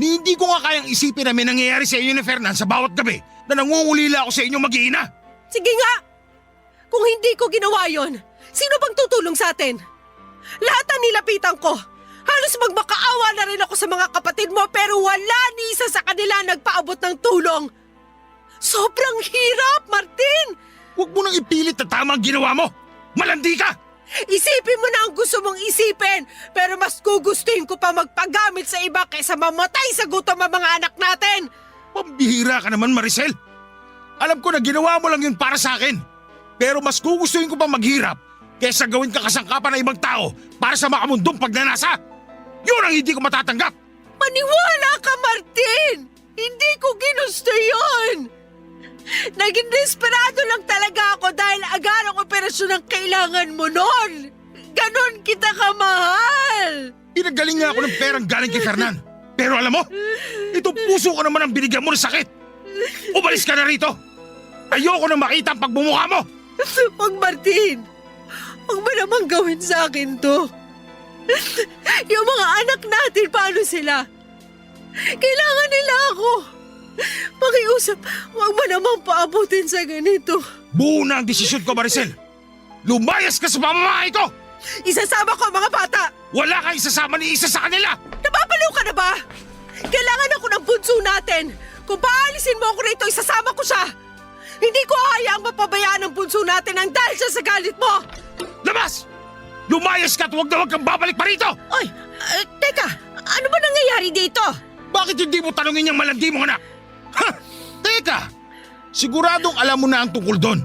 Ni hindi ko nga kayang isipin na may nangyayari sa inyo ni Fernan sa bawat gabi na nangungulila ako sa inyo mag-iina. Sige nga. Kung hindi ko ginawa yon, sino bang tutulong sa atin? Lahat ang nilapitan ko. Halos magmakaawa na rin ako sa mga kapatid mo pero wala ni isa sa kanila nagpaabot ng tulong. Sobrang hirap, Martin! Huwag mo nang ipilit na tama ang ginawa mo. Malandi ka! Isipin mo na ang gusto mong isipin, pero mas gugustuhin ko pa magpagamit sa iba kaysa mamatay sa gutom ang mga anak natin. Pambihira ka naman, Maricel. Alam ko na ginawa mo lang yun para sa akin. Pero mas gugustuhin ko pa maghirap kaysa gawin ka kasangkapan ng ibang tao para sa makamundong pagnanasa. Yun ang hindi ko matatanggap. Maniwala ka, Martin! Hindi ko ginusto yun! Naging desperado lang talaga ako dahil agarang operasyon ang kailangan mo nun! Ganon kita kamahal! Pinagaling nga ako ng perang galing kay Fernan. Pero alam mo, itong puso ko naman ang binigyan mo ng sakit. Umalis ka na rito. Ayoko na makita ang pagbumukha mo. Huwag, Martin! Huwag mo naman gawin sa akin to. Yung mga anak natin, paano sila? Kailangan nila ako. Pakiusap, huwag mo naman paabutin sa ganito. Buo na ang desisyon ko, Maricel. Lumayas ka sa pamamahay ko! Isasama ko ang mga bata! Wala kang isasama ni isa sa kanila! Napapaliw ka na ba? Kailangan ako ng bunso natin. Kung paalisin mo ako rito, isasama ko siya. Hindi ko hayaang mapabayaan ang bunso natin ang dahil siya sa galit mo. Labas! Lumayas ka at huwag na huwag kang babalik pa rito! Oy, teka, ano ba nangyayari dito? Bakit hindi mo tanungin yung malandi mong anak? Ha! Teka! Siguradong alam mo na ang tungkol doon.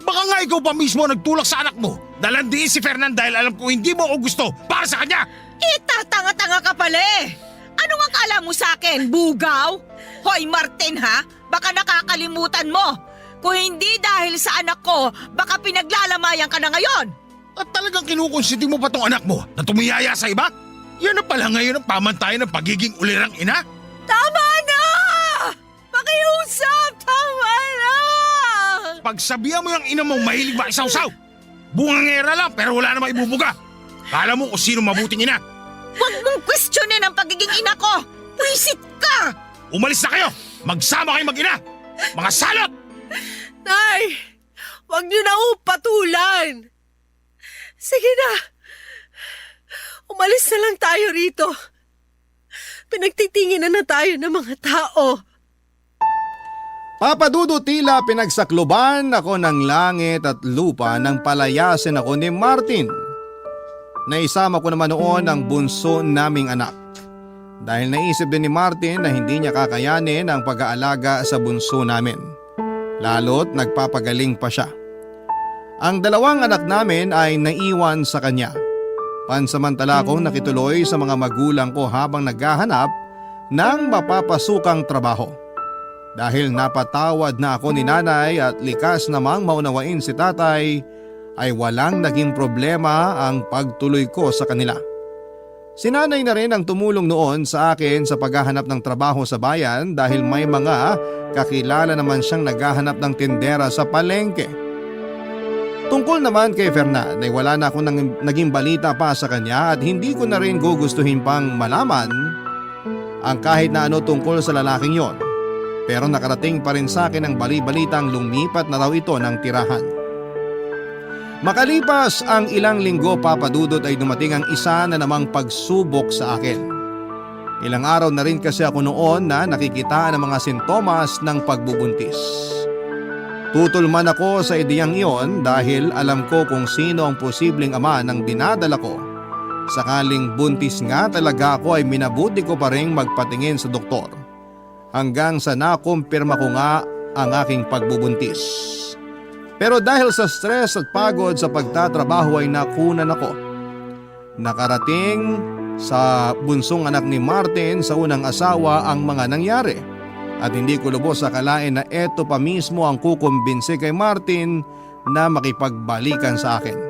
Baka nga ikaw pa mismo nagtulak sa anak mo na landiin si Fernan dahil alam ko hindi mo ako gusto para sa kanya! Tatanga-tanga ka pala eh. Anong akala mo sa akin, bugaw? Hoy Martin ha, baka nakakalimutan mo. Kung hindi dahil sa anak ko, baka pinaglalamayan ka na ngayon. At talagang kinukonsinti mo pa tong anak mo na tumiyaya sa iba? Yan na pala ngayon ang pamantayan ng pagiging ulirang ina? Tama na! Pakiusap! Tama na! Pagsabihan mo yung ina mong mahilig makisawsaw. Bungangera lang pero wala namang ibubuga. Kala mo kung sino mabuting ina. Huwag mong questionin ang pagiging ina ko. Wisit ka! Umalis na kayo! Magsama kayo mag-ina! Mga salot! Nay, wag niyo na patulan. Sige na. Umalis na lang tayo rito. Pinagtitinginan na tayo ng mga tao. Papa Dudut, tila pinagsakluban ako ng langit at lupa nang palayasin ako ni Martin. Naisama ko naman noon ang bunso naming anak. Dahil naisip din ni Martin na hindi niya kakayanin ang pag-aalaga sa bunso namin. Lalo't nagpapagaling pa siya. Ang dalawang anak namin ay naiwan sa kanya. Pansamantala akong nakituloy sa mga magulang ko habang naghahanap ng mapapasukang trabaho. Dahil napatawad na ako ni nanay at likas namang maunawain si tatay, ay walang naging problema ang pagtuloy ko sa kanila. Si nanay na rin ang tumulong noon sa akin sa paghahanap ng trabaho sa bayan dahil may mga kakilala naman siyang naghahanap ng tindera sa palengke. Tungkol naman kay Fernan ay wala na akong naging balita pa sa kanya at hindi ko na rin gugustuhin pang malaman ang kahit na ano tungkol sa lalaking yon. Pero nakarating pa rin sa akin ang bali-balitang lumipat na raw ito ng tirahan. Makalipas ang ilang linggo, Papa Dudut, ay dumating ang isa na namang pagsubok sa akin. Ilang araw na rin kasi ako noon na nakikitaan ng mga sintomas ng pagbubuntis. Tutol man ako sa ideyang iyon dahil alam ko kung sino ang posibleng ama ng dinadala ko. Sakaling buntis nga talaga ako ay minabuti ko pa rin magpatingin sa doktor. Hanggang sa nakumpirma ko nga ang aking pagbubuntis. Pero dahil sa stress at pagod sa pagtatrabaho ay nakunan ako. Nakarating sa bunsong anak ni Martin sa unang asawa ang mga nangyari. At hindi ko lubos akalain na eto pa mismo ang kukumbinsi kay Martin na makipagbalikan sa akin.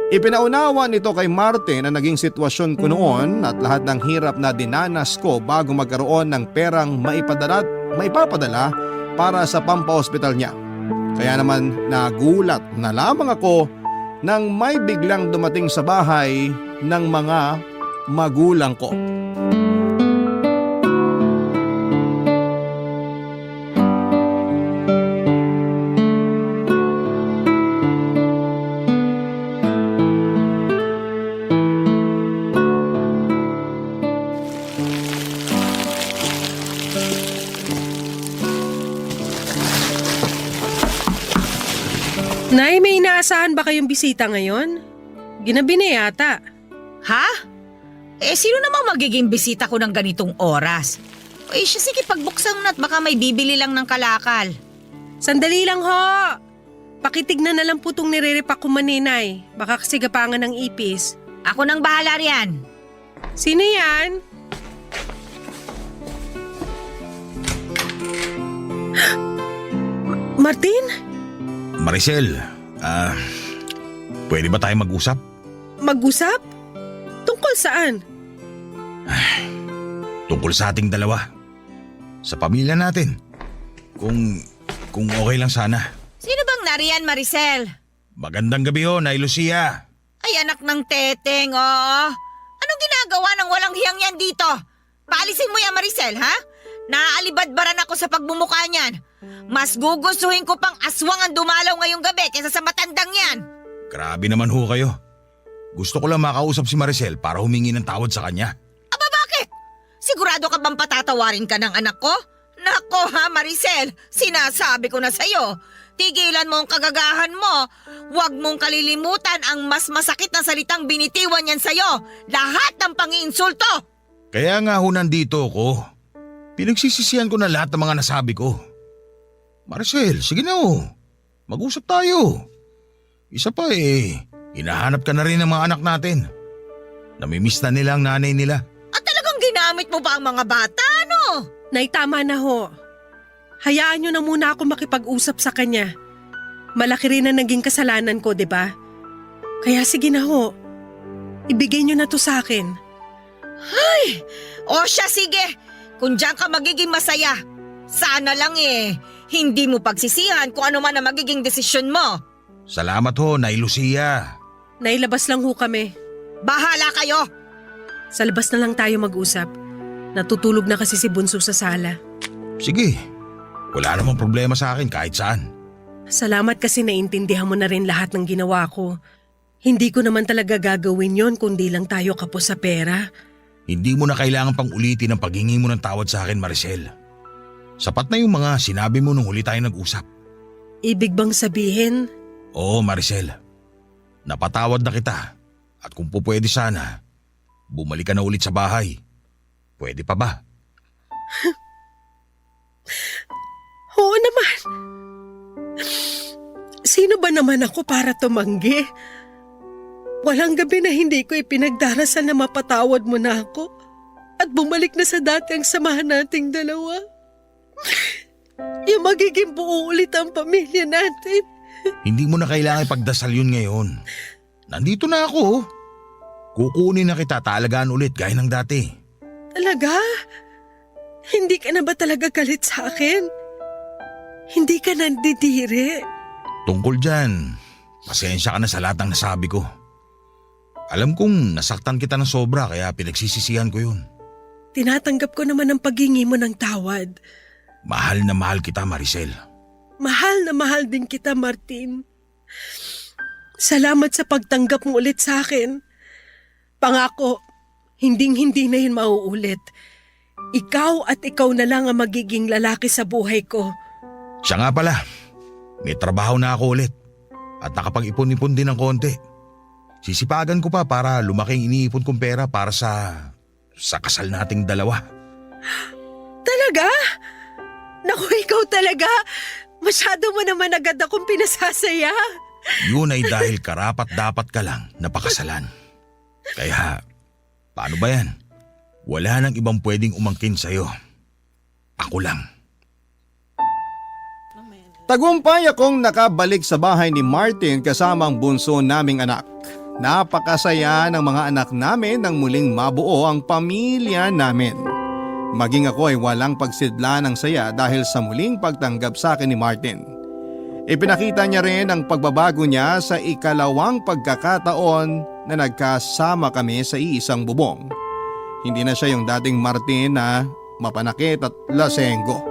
Ipinaunawa nito kay Martin ang naging sitwasyon ko noon at lahat ng hirap na dinanas ko bago magkaroon ng perang maipapadala para sa pampahospital niya. Kaya naman nagulat na lamang ako nang may biglang dumating sa bahay ng mga magulang ko. Nay, may inaasahan ba kayong bisita ngayon? Ginabi na yata. Ha? Sino namang magiging bisita ko ng ganitong oras? Siya sige pagbuksan mo na at baka may bibili lang ng kalakal. Sandali lang ho! Pakitignan na lang po itong nire-repack ko maninay. Baka kasi gapangan ng ipis. Ako nang bahala riyan. Sino yan? Martin? Maricel, pwede ba tayo mag-usap? Mag-usap? Tungkol saan? Tungkol sa ating dalawa. Sa pamilya natin. Kung okay lang sana. Sino bang nariyan, Maricel? Magandang gabi ho, Nay Lucia. Ay, anak ng teteng, oo. Anong ginagawa ng walang hiyang yan dito? Paalisin mo yan, Maricel, ha? Naaalibadbaran ako sa pagbumuka niyan. Mas gugustuhin ko pang aswang ang dumalaw ngayong gabi kaysa sa matandang yan. Grabe naman ho kayo. Gusto ko lang makausap si Maricel para humingi ng tawad sa kanya. Aba, bakit? Sigurado ka bang patatawarin ka ng anak ko? Nako ha, Maricel, sinasabi ko na sa'yo. Tigilan mo ang kagagahan mo. Huwag mong kalilimutan ang mas masakit na salitang binitiwan yan sa'yo. Lahat ng pangiinsulto. Kaya nga ho nandito ako. Pinagsisisihan ko na lahat ng mga nasabi ko. Maricel, sige na ho. Mag-usap tayo. Isa pa hinahanap ka na rin ng mga anak natin. Namimiss na nila ang nanay nila. At talagang ginamit mo pa ang mga bata, ano? Nay, tama na ho. Hayaan niyo na muna ako makipag-usap sa kanya. Malaki rin na naging kasalanan ko, 'di ba? Kaya sige na ho. Ibigay niyo na to sa akin. Ay, o siya sige. Kung diyan ka magiging masaya. Sana lang hindi mo pagsisihan kung ano man ang magiging desisyon mo. Salamat ho, Nay Lucia. Nailabas lang ho kami. Bahala kayo. Sa labas na lang tayo mag-usap. Natutulog na kasi si Bunso sa sala. Sige, Wala namang problema sa akin kahit saan. Salamat kasi naintindihan mo na rin lahat ng ginawa ko. Hindi ko naman talaga gagawin yon kundi lang tayo kapos sa pera. Hindi mo na kailangan pang ulitin ang paghingi mo ng tawad sa akin, Maricel. Sapat na yung mga sinabi mo nung huli tayo nag-usap. Ibig bang sabihin? Oo, Maricel. Napatawad na kita. At kung po pwede sana, bumalik ka na ulit sa bahay. Pwede pa ba? Oo naman. Sino ba naman ako para tumanggi? Walang gabi na hindi ko ipinagdarasal na mapatawad mo na ako at bumalik na sa dati ang samahan nating dalawa. Yung magiging buo ulit ang pamilya natin. Hindi mo na kailangan ipagdasal yun ngayon. Nandito na ako. Kukunin na kita talagaan ulit gaya ng dati. Talaga? Hindi ka na ba talaga galit sa akin? Hindi ka nandidiri? Tungkol dyan, pasensya ka na sa lahat ng nasabi ko. Alam kong nasaktan kita ng sobra kaya pinagsisisihan ko yun. Tinatanggap ko naman ang paghingi mo ng tawad. Mahal na mahal kita, Maricel. Mahal na mahal din kita, Martin. Salamat sa pagtanggap mo ulit sa akin. Pangako, hinding-hindi na yun mauulit. Ikaw at ikaw na lang ang magiging lalaki sa buhay ko. Siya nga pala, may trabaho na ako ulit at nakapag-ipon-ipon din ng konti. Sisipagan ko pa para lumaki ang iniipon kong pera para sa kasal nating dalawa. Talaga? Naku, ikaw talaga. Masyado mo naman agad akong pinasasaya. Yun ay dahil karapat dapat ka lang napakasalan. Kaya, paano ba yan? Wala nang ibang pwedeng umangkin sa'yo. Ako lang. Tagumpay akong nakabalik sa bahay ni Martin kasama ang bunso naming anak. Napakasaya ng mga anak namin nang muling mabuo ang pamilya namin. Maging ako ay walang pagsidla ng saya dahil sa muling pagtanggap sa akin ni Martin. Ipinakita niya rin ang pagbabago niya sa ikalawang pagkakataon na nagkasama kami sa iisang bubong. Hindi na siya yung dating Martin na mapanakit at lasenggo.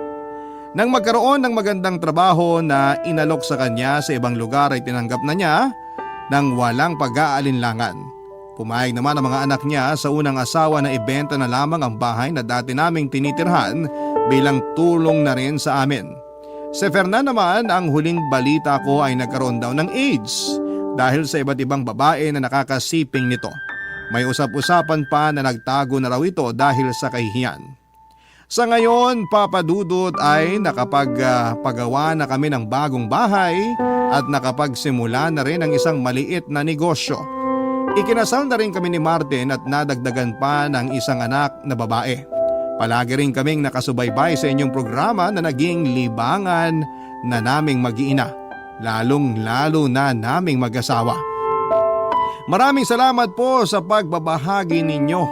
Nang magkaroon ng magandang trabaho na inalok sa kanya sa ibang lugar ay tinanggap na niya nang walang pag-aalinlangan. Pumayag naman ang mga anak niya sa unang asawa na ibenta na lamang ang bahay na dati naming tinitirhan bilang tulong na rin sa amin. Si Fernan naman, ang huling balita ko ay nagkaroon daw ng AIDS dahil sa iba't ibang babae na nakakasiping nito. May usap-usapan pa na nagtago na raw ito dahil sa kahihiyan. Sa ngayon, Papa Dudut, ay nakapagpagawa na kami ng bagong bahay at nakapagsimula na rin ang isang maliit na negosyo. Ikinasal na rin kami ni Martin at nadagdagan pa ng isang anak na babae. Palagi rin kaming nakasubaybay sa inyong programa na naging libangan na naming mag-iina, lalong-lalo na naming mag-asawa. Maraming salamat po sa pagbabahagi ninyo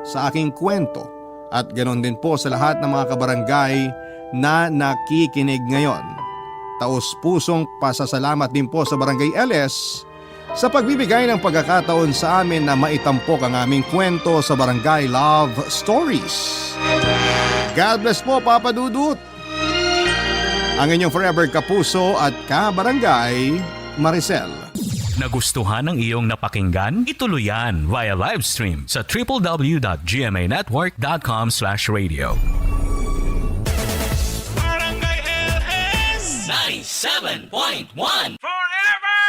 sa aking kwento. At ganoon din po sa lahat ng mga kabarangay na nakikinig ngayon. Taos-pusong pasasalamat din po sa Barangay LS sa pagbibigay ng pagkakataon sa amin na maitampok ang aming kwento sa Barangay Love Stories. God bless po, Papa Dudut. Ang inyong forever kapuso at kabarangay, Maricel. Nagustuhan ng iyong napakinggan? Ituloy yan via live stream sa www.gmanetwork.com/radio. Barangay LS 97.1 Forever!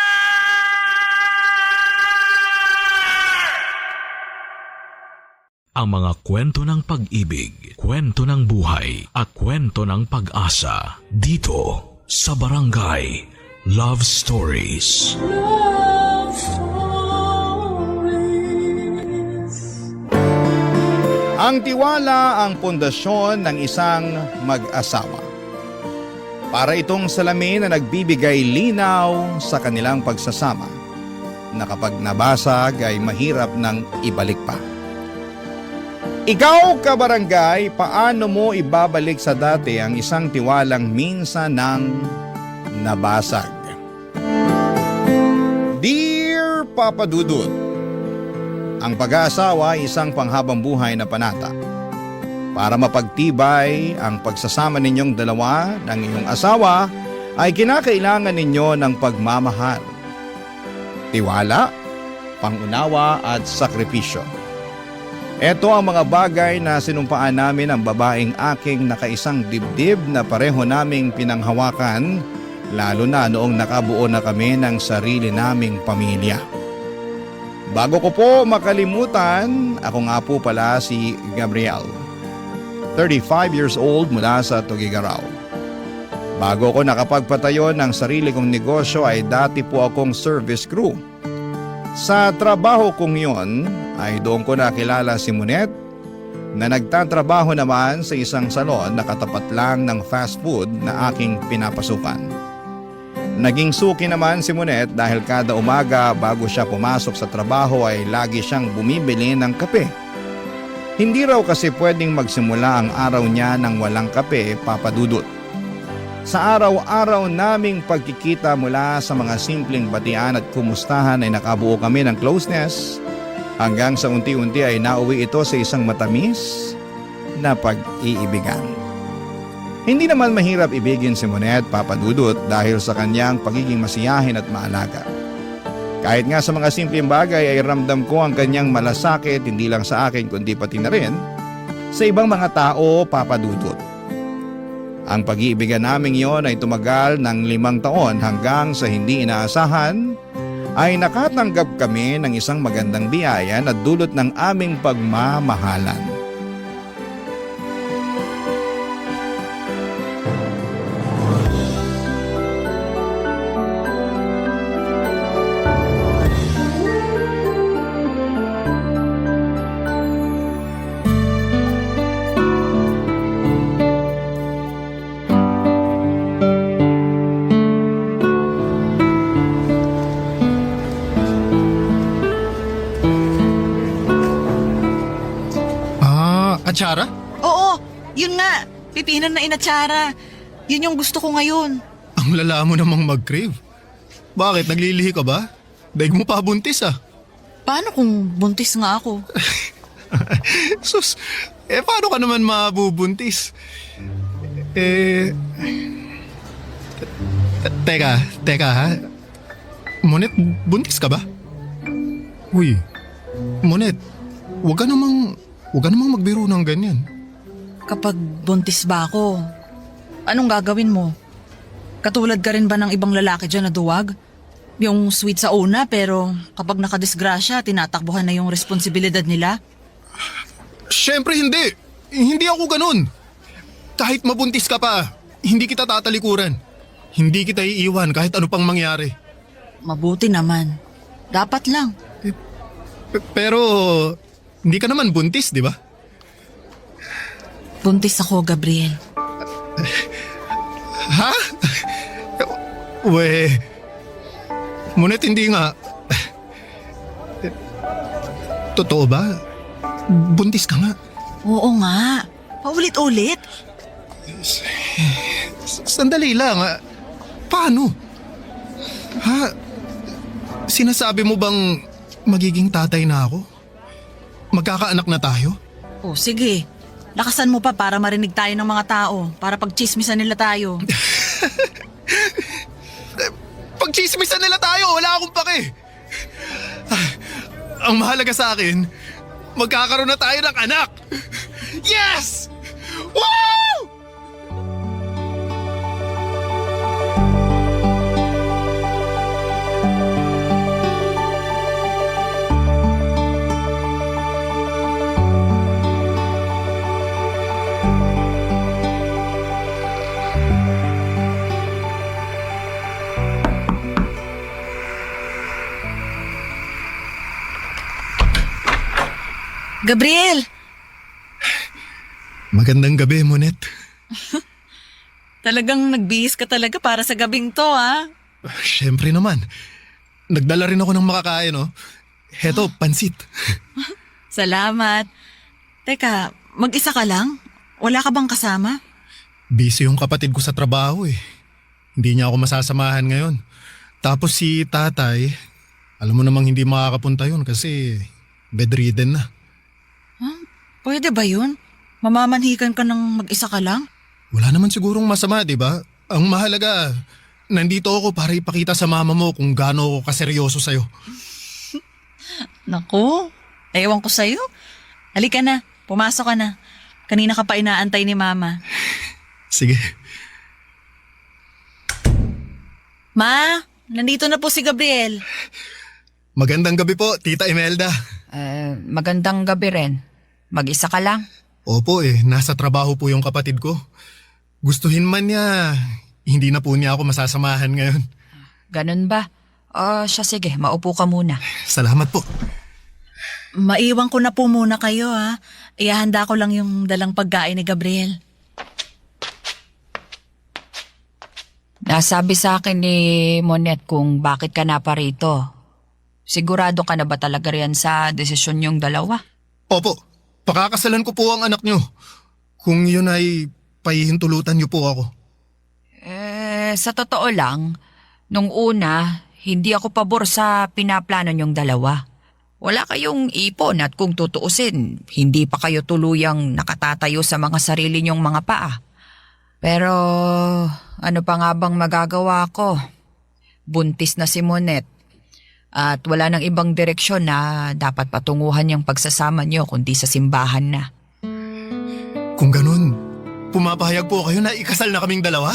Ang mga kwento ng pag-ibig, kwento ng buhay at kwento ng pag-asa dito sa Barangay Love Stories. Love Stories. Ang tiwala ang pundasyon ng isang mag-asawa. Para itong salamin na nagbibigay linaw sa kanilang pagsasama, na kapag nabasag ay mahirap nang ibalik pa. Ikaw, kabarangay, paano mo ibabalik sa dati ang isang tiwalang minsan nang nabasag? Dear Papa Dudut, ang pag-aasawa ay isang panghabang buhay na panata. Para mapagtibay ang pagsasama ninyong dalawa ng iyong asawa ay kinakailangan ninyo ng pagmamahal, tiwala, pangunawa at sakripisyo. Ito ang mga bagay na sinumpaan namin ang babaeng aking nakaisang dibdib na pareho naming pinanghawakan, lalo na noong nakabuo na kami ng sarili naming pamilya. Bago ko po makalimutan, ako nga po pala si Gabriel, 35 years old mula sa Tugigaraw. Bago ko nakapagpatayo ng sarili kong negosyo ay dati po akong service crew. Sa trabaho kong yon ay doon ko nakilala si Monet na nagtatrabaho naman sa isang salon na katapat lang ng fast food na aking pinapasukan. Naging suki naman si Monet dahil kada umaga bago siya pumasok sa trabaho ay lagi siyang bumibili ng kape. Hindi raw kasi pwedeng magsimula ang araw niya ng walang kape, Papa Dudut. Sa araw-araw naming pagkikita mula sa mga simpleng batian at kumustahan ay nakabuo kami ng closeness hanggang sa unti-unti ay nauwi ito sa isang matamis na pag-iibigan. Hindi naman mahirap ibigin si Monet, Papa Dudut, dahil sa kanyang pagiging masiyahin at maalaga. Kahit nga sa mga simpleng bagay ay ramdam ko ang kanyang malasakit hindi lang sa akin kundi pati na rin sa ibang mga tao, Papa Dudut. Ang pag-iibigan naming yon ay tumagal ng 5 taon hanggang sa hindi inaasahan ay nakatanggap kami ng isang magandang biyaya na dulot ng aming pagmamahalan. Atsara? Oo, yun nga. Pipinan na inatsara. Yun yung gusto ko ngayon. Ang lala mo namang mag-crave. Bakit? Naglilihi ka ba? Daig mo pa buntis ah. Paano kung buntis nga ako? Sus, paano ka naman mabubuntis? Teka ha. Monet, buntis ka ba? Uy, Monet, huwag ka namang magbiro ng ganyan. Kapag buntis ba ako, anong gagawin mo? Katulad ka rin ba ng ibang lalaki dyan na duwag? Yung sweet sa una pero kapag nakadisgrasya, tinatakbuhan na yung responsibilidad nila? Siyempre hindi. Hindi ako ganun. Kahit mabuntis ka pa, hindi kita tatalikuran. Hindi kita iiwan kahit ano pang mangyari. Mabuti naman. Dapat lang. Pero hindi ka naman buntis, di ba? Buntis ako, Gabriel. Ha? Monet, hindi nga. Totoo ba? Buntis ka nga. Oo nga. Paulit-ulit. Sandali lang. Paano? Ha? Sinasabi mo bang magiging tatay na ako? Magkakaanak na tayo? O sige, lakasan mo pa para marinig tayo ng mga tao, para pagchismisan nila tayo. Pagchismisan nila tayo, wala akong pake. Ang mahalaga sa akin, magkakaroon na tayo ng anak. Yes! Woo! Gabriel! Magandang gabi, Monet. Talagang nagbihis ka talaga para sa gabing to, ha? Siyempre naman. Nagdala rin ako ng makakain, oh. Heto, pansit. Salamat. Teka, mag-isa ka lang? Wala ka bang kasama? Busy yung kapatid ko sa trabaho, eh. Hindi niya ako masasamahan ngayon. Tapos si tatay, alam mo namang hindi makakapunta yun kasi bedridden na. Pwede ba yun? Mamamanhikan ka ng mag-isa ka lang? Wala naman sigurong masama, di ba? Ang mahalaga, nandito ako para ipakita sa mama mo kung gaano ako kaseryoso sa'yo. Naku, ewan ko sa'yo. Halika na, pumasok ka na. Kanina ka pa inaantay ni Mama. Sige. Ma, nandito na po si Gabriel. Magandang gabi po, Tita Imelda. Magandang gabi rin. Mag-isa ka lang? Opo nasa trabaho po yung kapatid ko. Gustuhin man niya, hindi na po niya ako masasamahan ngayon. Ganun ba? Siya sige, maupo ka muna. Salamat po. Maiwan ko na po muna kayo ha. Ihahanda ko lang yung dalang pagkain ni Gabriel. Nasabi sa akin ni Monet kung bakit ka na pa rito. Sigurado ka na ba talaga riyan sa desisyon yung dalawa? Opo, pakakasalan ko po ang anak niyo. Kung yun ay pahihintulutan niyo po ako. Sa totoo lang, nung una, hindi ako pabor sa pinaplano niyong dalawa. Wala kayong ipon at kung tutuusin, hindi pa kayo tuluyang nakatatayo sa mga sarili niyong mga paa. Pero ano pa nga bang magagawa ko? Buntis na si Monet at wala nang ibang direksyon na dapat patunguhan yung pagsasama niyo kundi sa simbahan na. Kung ganun, pumapahayag po kayo na ikasal na kaming dalawa?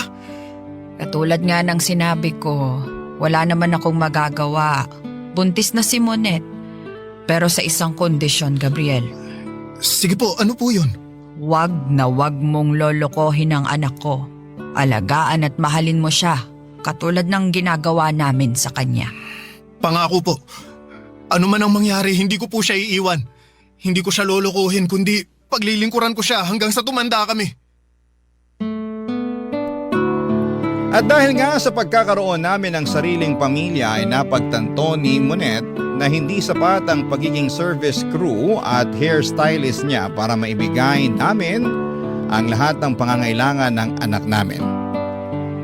Katulad nga ng sinabi ko, wala naman akong magagawa. Buntis na si Monet. Pero sa isang kondisyon, Gabriel. Sige po, ano po yun? Wag na wag mong lolokohin ang anak ko. Alagaan at mahalin mo siya, katulad ng ginagawa namin sa kanya. Pangako po. Ano man ang mangyari, hindi ko po siya iiwan. Hindi ko siya lolokohin, kundi paglilingkuran ko siya hanggang sa tumanda kami. At dahil nga sa pagkakaroon namin ng sariling pamilya ay napagtanto ni Monet na hindi sapat ang pagiging service crew at hairstylist niya para maibigay namin ang lahat ng pangangailangan ng anak namin.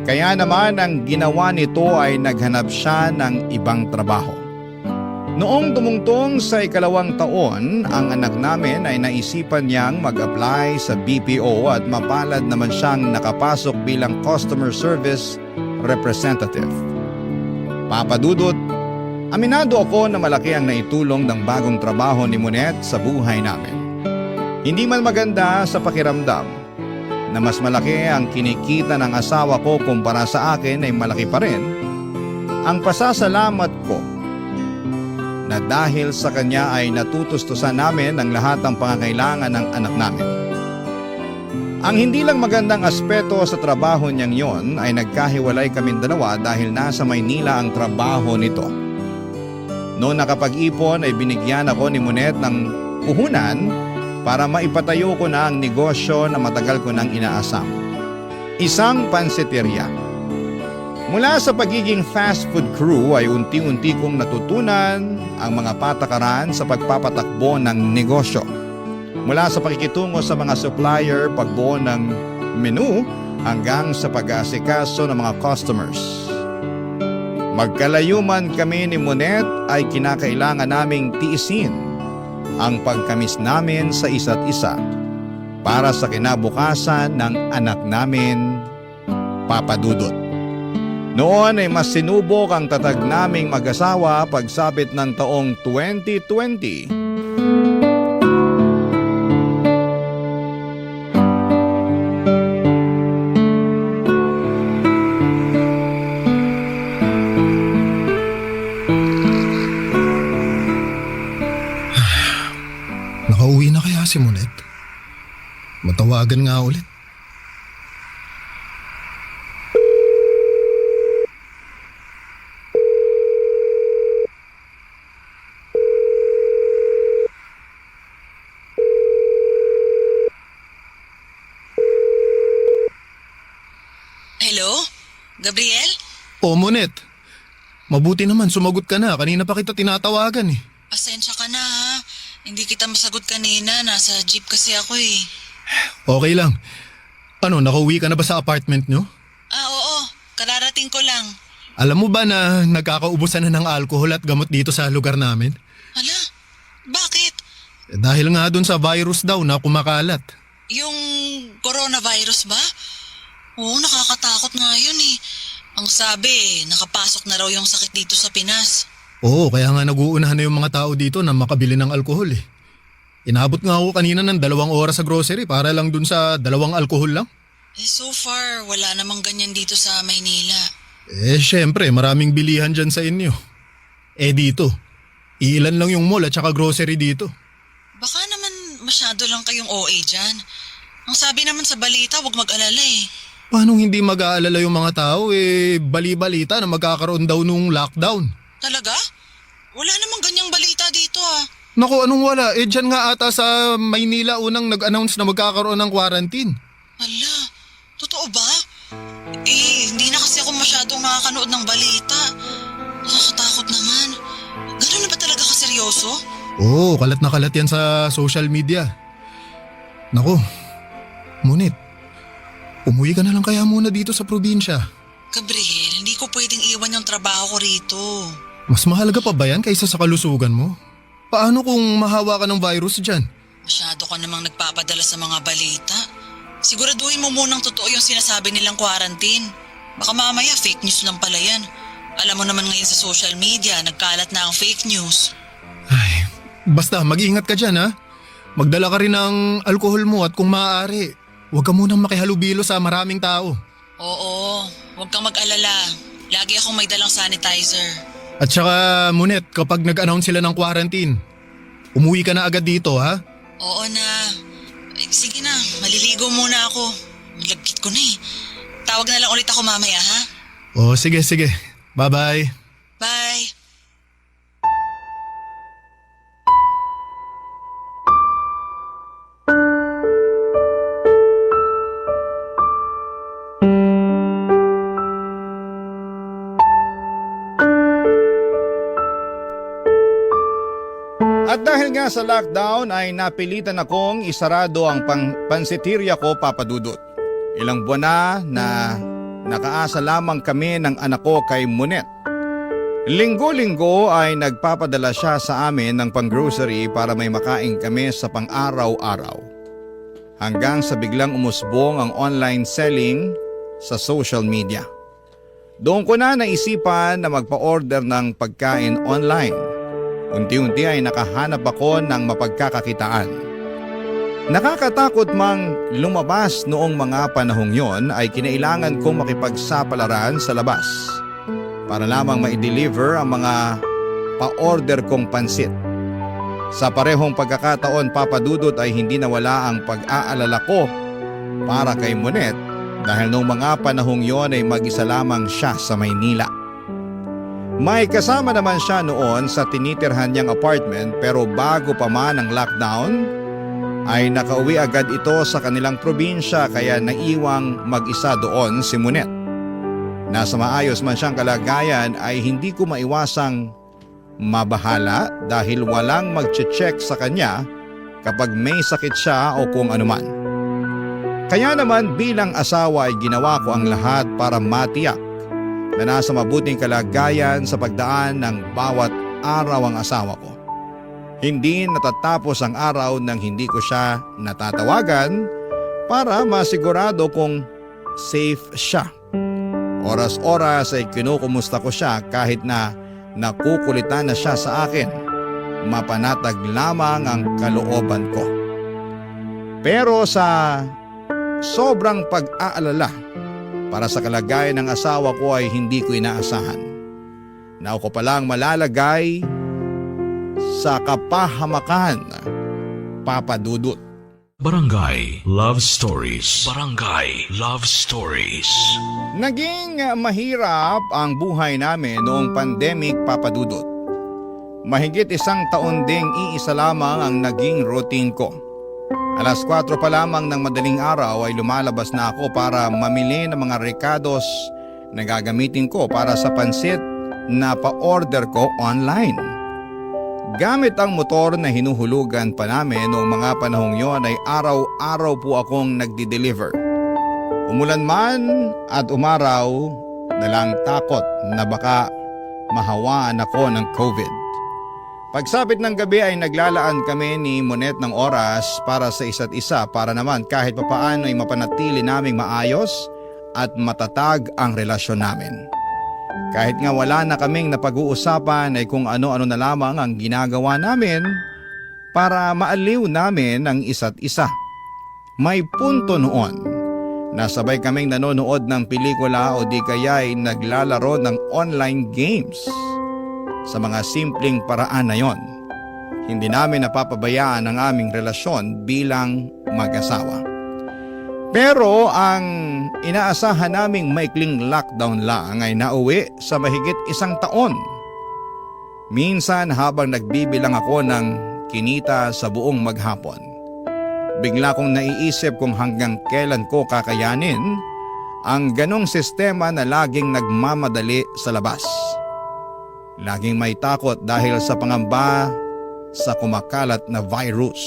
Kaya naman ang ginawa nito ay naghanap siya ng ibang trabaho. Noong tumungtong sa 2 taon, ang anak namin ay naisipan niyang mag-apply sa BPO at mapalad naman siyang nakapasok bilang customer service representative. Papadudot, aminado ako na malaki ang naitulong ng bagong trabaho ni Monet sa buhay namin. Hindi man maganda sa pakiramdam na mas malaki ang kinikita ng asawa ko kumpara sa akin ay malaki pa rin ang pasasalamat ko na dahil sa kanya ay natutustusan namin ang lahat ng pangangailangan ng anak namin. Ang hindi lang magandang aspeto sa trabaho niyang yon ay nagkahiwalay kaming dalawa dahil nasa Maynila ang trabaho nito. Noong nakapag-ipon ay binigyan ako ni Monet ng puhunan para maipatayo ko na ang negosyo na matagal ko nang inaasam. Isang pansiteria. Mula sa pagiging fast food crew ay unti-unti kong natutunan ang mga patakaran sa pagpapatakbo ng negosyo. Mula sa pakikitungo sa mga supplier, pagbuo ng menu, hanggang sa pag-aasikaso ng mga customers. Magkalayo man kami ni Monet ay kinakailangan naming tiisin ang pagkamis namin sa isa't isa para sa kinabukasan ng anak namin, Papa Dudut. Noon ay mas sinubok ang tatag naming mag-asawa pagsapit ng taong 2020. Nakauwi na kaya si Monet? Matawagan nga ulit. Hello? Gabriel? O Monet, mabuti naman sumagot ka na. Kanina pa kita tinatawagan eh. Pasensya ka na ha. Hindi kita masagot kanina. Nasa jeep kasi ako eh. Okay lang. Ano, nakauwi ka na ba sa apartment nyo? Oo. Kararating ko lang. Alam mo ba na nagkakaubusan na ng alcohol at gamot dito sa lugar namin? Hala? Bakit? Dahil nga dun sa virus daw na kumakalat. Yung coronavirus ba? Oo, nakakatakot nga yun eh. Ang sabi, nakapasok na raw yung sakit dito sa Pinas. Oo, kaya nga nag-uunahan na yung mga tao dito na makabili ng alkohol eh. Inabot nga ako kanina ng 2 oras sa grocery para lang dun sa 2 alkohol lang. So far, wala namang ganyan dito sa Maynila. Syempre, maraming bilihan dyan sa inyo. Dito, ilan lang yung mall at saka grocery dito. Baka naman masyado lang kayong OA dyan. Ang sabi naman sa balita, huwag mag-alala eh. Paano hindi mag-aalala yung mga tao bali-balita na magkakaroon daw nung lockdown? Talaga? Wala namang ganyang balita dito ah. Naku, anong wala? Dyan nga ata sa Maynila unang nag-announce na magkakaroon ng quarantine. Ala, totoo ba? Hindi na kasi ako masyadong nakakanood ng balita. Nakakatakot naman. Ganun na ba talaga kaseryoso? Oo, kalat na kalat yan sa social media. Naku, Munit, umuwi ka na lang kaya muna dito sa probinsya. Gabriel, hindi ko pwedeng iwan yung trabaho ko rito. Mas mahalaga pa ba yan kaysa sa kalusugan mo? Paano kung mahawa ka ng virus dyan? Masyado ka namang nagpapadala sa mga balita. Siguraduhin mo munang totoo yung sinasabi nilang quarantine. Baka mamaya fake news lang pala yan. Alam mo naman ngayon sa social media, nagkalat na ang fake news. Ay, basta mag-iingat ka dyan ha. Magdala ka rin ng alkohol mo at kung maaari, huwag ka munang makihalubilo sa maraming tao. Oo, huwag kang mag-alala. Lagi akong may dalang sanitizer. At saka Munet, kapag nag-announce sila ng quarantine, umuwi ka na agad dito ha? Oo na. Sige na, maliligo muna ako. Malagkit ko na eh. Tawag na lang ulit ako mamaya ha? Oh, sige. Bye-bye. Bye. At dahil nga sa lockdown ay napilitan akong isarado ang pansitirya ko, Papa Dudut. Ilang buwan na nakaasa lamang kami ng anak ko kay Munet. Linggo-linggo ay nagpapadala siya sa amin ng pang-grocery para may makain kami sa pang-araw-araw. Hanggang sa biglang umusbong ang online selling sa social media. Doon ko na naisipan na magpa-order ng pagkain online. Unti-unti ay nakahanap ako ng mapagkakakitaan. Nakakatakot mang lumabas noong mga panahong yon ay kinailangan kong makipagsapalaran sa labas para lamang ma-deliver ang mga pa-order kong pansit. Sa parehong pagkakataon, Papa Dudut, ay hindi nawala ang pag-aalala ko para kay Munet dahil noong mga panahong yon ay mag-isa lamang siya sa Maynila. May kasama naman siya noon sa tinitirhan niyang apartment pero bago pa man ang lockdown ay nakauwi agad ito sa kanilang probinsya kaya naiwang mag-isa doon si Munet. Nasa maayos man siyang kalagayan ay hindi ko maiwasang mabahala dahil walang mag-check sa kanya kapag may sakit siya o kung anuman. Kaya naman bilang asawa ay ginawa ko ang lahat para matiyak na nasa mabuting kalagayan sa pagdaan ng bawat araw ang asawa ko. Hindi natatapos ang araw nang hindi ko siya natatawagan para masigurado kung safe siya. Oras-oras ay kinukumusta ko siya kahit na nakukulitan na siya sa akin. Mapanatag lamang ang kalooban ko. Pero sa sobrang pag-aalala para sa kalagayan ng asawa ko ay hindi ko inaasahan na ako palang malalagay sa kapahamakan, Papa Dudut. Barangay Love Stories. Barangay Love Stories. Naging mahirap ang buhay namin noong pandemic, Papa Dudut. Mahigit 1 taon ding iisa lamang ang naging routine ko. 4:00 pa lamang ng madaling araw ay lumalabas na ako para mamili ng mga rekados na gagamitin ko para sa pansit na pa-order ko online. Gamit ang motor na hinuhulugan pa namin noong mga panahong yon ay araw-araw po akong nagdi-deliver. Umulan man at umaraw, nalang takot na baka mahawaan ako ng COVID. Pagsapit ng gabi ay naglalaan kami ni Monet ng oras para sa isa't isa para naman kahit papaano ay mapanatili naming maayos at matatag ang relasyon namin. Kahit nga wala na kaming napag-uusapan ay kung ano-ano na lamang ang ginagawa namin para maaliw namin ang isa't isa. May punto noon na sabay kaming nanonood ng pelikula o di kaya'y naglalaro ng online games. Sa mga simpleng paraan na yon, hindi namin napapabayaan ang aming relasyon bilang mag-asawa. Pero ang inaasahan naming maikling lockdown lang ay nauwi sa mahigit 1 taon. Minsan habang nagbibilang ako ng kinita sa buong maghapon, bigla kong naiisip kung hanggang kailan ko kakayanin ang ganong sistema na laging nagmamadali sa labas. Laging may takot dahil sa pangamba sa kumakalat na virus.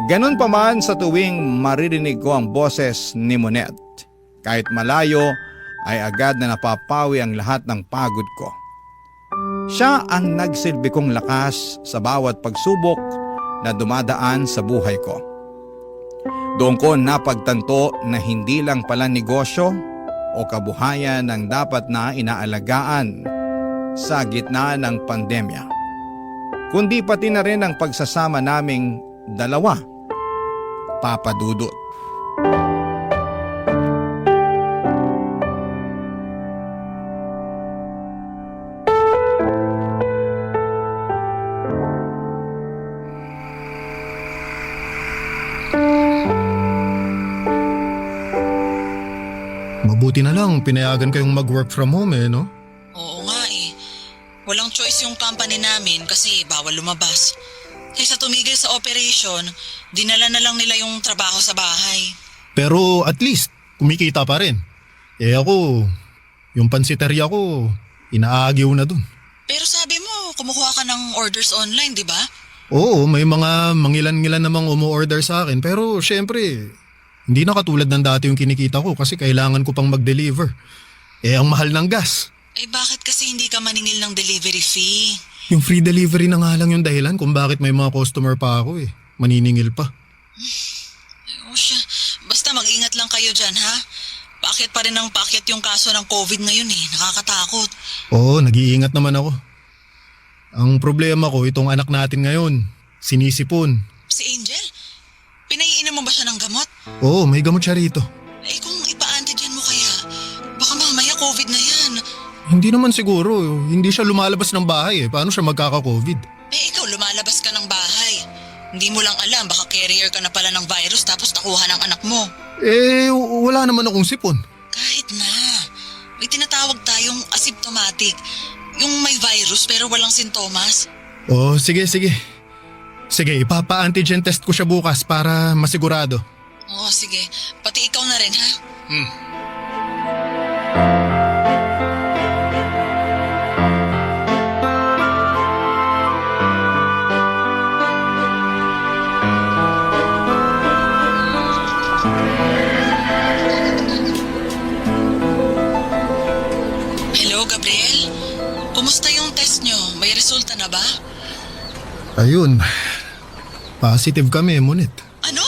Ganon pa man sa tuwing maririnig ko ang boses ni Monet, kahit malayo ay agad na napapawi ang lahat ng pagod ko. Siya ang nagsilbi kong lakas sa bawat pagsubok na dumadaan sa buhay ko. Doon ko napagtanto na hindi lang pala negosyo o kabuhayan ang dapat na inaalagaan sa gitna ng pandemya, kundi pati na rin ang pagsasama naming dalawa, Papa Dudut. Mabuti na lang pinayagan kayong mag-work from home no? Oo nga eh. Walang choice yung company namin kasi bawal lumabas. Kaysa tumigil sa operation, dinala na lang nila yung trabaho sa bahay. Pero at least, kumikita pa rin. Ako, yung pansiteria ko, inaagyaw na dun. Pero sabi mo, kumukuha ka ng orders online, di ba? Oo, may mga mangilan-ngilan namang umu-order sa akin. Pero syempre, hindi na katulad ng dati yung kinikita ko kasi kailangan ko pang mag-deliver. Ang mahal ng gas. Bakit kasi hindi ka maningil ng delivery fee? Yung free delivery na nga lang yung dahilan kung bakit may mga customer pa ako Maniningil pa. O siya, basta mag-ingat lang kayo dyan ha. Paakyat pa rin ang paakyat yung kaso ng COVID ngayon nakakatakot. Oo, nag-iingat naman ako. Ang problema ko, itong anak natin ngayon, sinisipon. Si Angel? Pinaiinom mo ba siya ng gamot? Oo, may gamot siya rito. Kung ipa-antigen mo kaya, baka mamaya COVID na yan. Hindi naman siguro, hindi siya lumalabas ng bahay Paano siya magkaka-COVID? Ikaw lumalabas ka ng bahay. Hindi mo lang alam, baka carrier ka na pala ng virus tapos nakuha ng anak mo. Wala naman akong sipon. Kahit na. May tinatawag tayong asymptomatic. Yung may virus pero walang sintomas. Sige. Sige, ipapa-antigen test ko siya bukas para masigurado. Sige. Pati ikaw na rin ha? Hello, Gabriel? Kumusta yung test nyo? May resulta na ba? Ayun, positive kami, Monet. Ano?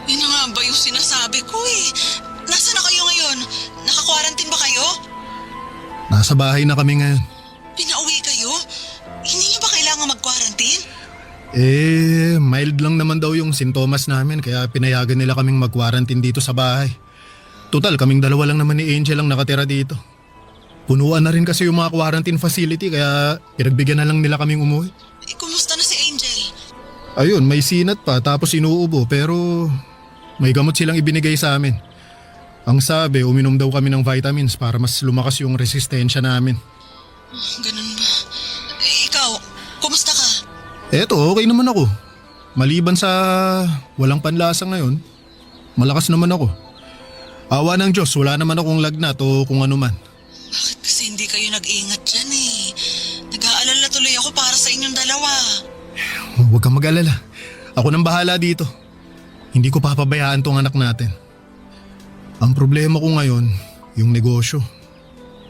Yun na nga ba yung sinasabi ko Nasaan na kayo ngayon? Naka-quarantine ba kayo? Nasa bahay na kami ngayon. Pinauwi kayo? Hindi nyo ba kailangan mag-quarantine? Mild lang naman daw yung sintomas namin kaya pinayagan nila kaming mag-quarantine dito sa bahay. Total, kaming dalawa lang naman ni Angel ang nakatira dito. Punuan na rin kasi yung mga quarantine facility kaya pinagbigyan na lang nila kaming umuwi. Kumusta na si Angel? Ayun, may sinat pa tapos inuubo pero may gamot silang ibinigay sa amin. Ang sabi, uminom daw kami ng vitamins para mas lumakas yung resistensya namin. Ganun ba? Ikaw, kumusta ka? Eto, okay naman ako. Maliban sa walang panlasa ngayon, malakas naman ako. Awa ng Diyos, wala naman akong lagnat o kung ano man. Bakit kasi hindi kayo nag-ingat dyan Nag-aalala tuloy ako para sa inyong dalawa. Huwag kang mag-alala. Ako nang bahala dito. Hindi ko papabayaan tong anak natin. Ang problema ko ngayon, yung negosyo.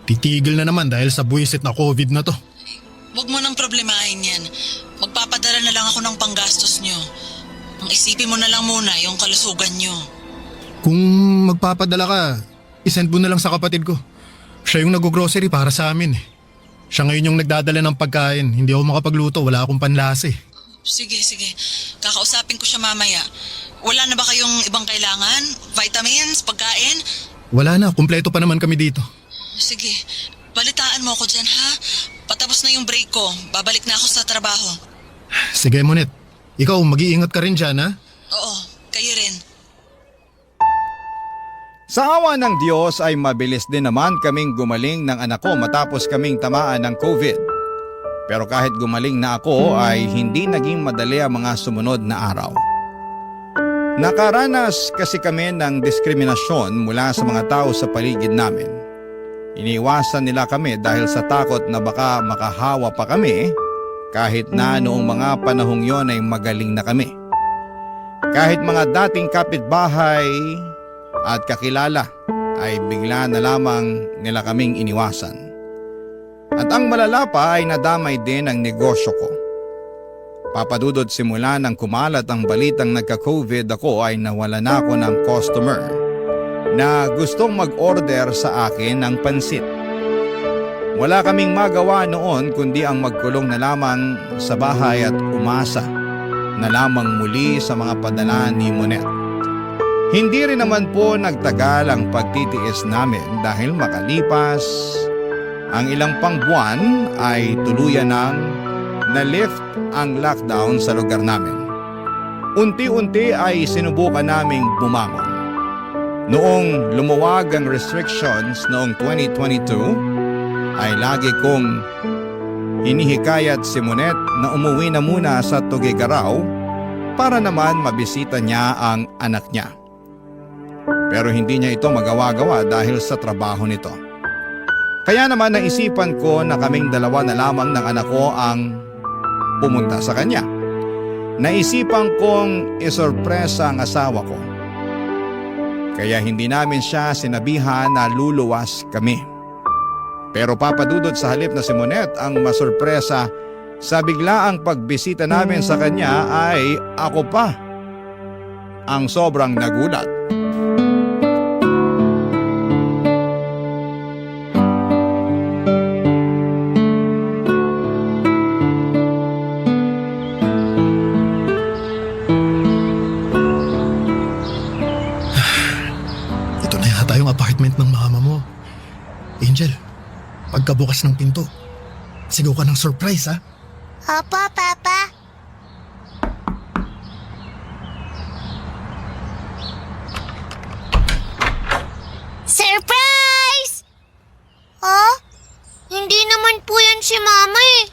Titigil na naman dahil sa buwisit na COVID na to. Huwag mo nang problemahin yan. Magpapadala na lang ako ng panggastos nyo. Ang isipin mo na lang muna yung kalusugan nyo. Kung magpapadala ka, isend mo na lang sa kapatid ko. Siya yung nag-grocery para sa amin eh. Siya ngayon yung nagdadala ng pagkain. Hindi ako makapagluto, wala akong panlasa eh. Sige. Kakausapin ko siya mamaya. Wala na ba kayong ibang kailangan? Vitamins, pagkain? Wala na, kumpleto pa naman kami dito. Sige, balitaan mo ako dyan ha. Patapos na yung break ko, babalik na ako sa trabaho. Sige, Monet. Ikaw, mag-iingat ka rin dyan ha. Oo, kayo rin. Sa awa ng Diyos ay mabilis din naman kaming gumaling ng anak ko matapos kaming tamaan ng COVID. Pero kahit gumaling na ako ay hindi naging madali ang mga sumunod na araw. Nakaranas kasi kami ng diskriminasyon mula sa mga tao sa paligid namin. Iniiwasan nila kami dahil sa takot na baka makahawa pa kami kahit na noong mga panahong yon ay magaling na kami. Kahit mga dating kapitbahay at kakilala ay bigla na lamang nila kaming iniwasan. At ang malala pa ay nadamay din ang negosyo ko. Papadudod simula nang kumalat ang balitang nagka-COVID ako ay nawala na ako ng customer na gustong mag-order sa akin ng pansit. Wala kaming magawa noon kundi ang magkulong na lamang sa bahay at umasa na lamang muli sa mga padala ni Monet. Hindi rin naman po nagtagal ang pagtitiis namin dahil makalipas ang ilang pang buwan ay tuluyan ng na-lift ang lockdown sa lugar namin. Unti-unti ay sinubukan naming bumangon. Noong lumuwag ang restrictions noong 2022, ay lagi kong hinihikayat si Monet na umuwi na muna sa Tuguegarao para naman mabisita niya ang anak niya. Pero hindi niya ito magawa-gawa dahil sa trabaho nito. Kaya naman naisipan ko na kaming dalawa na lamang ng anak ko ang pumunta sa kanya. Naisipan kong isorpresa ang asawa ko. Kaya hindi namin siya sinabihan na luluwas kami. Pero papadudod sa halip na si Monet ang masorpresa sa biglaang pagbisita namin sa kanya ay ako pa ang sobrang nagulat. Ito na yata yung apartment ng mama mo. Angel, pagkabukas ng pinto, sigaw ka ng surprise ha. Opo, Papa. Surprise! Oh? Hindi naman po yan si Mama eh.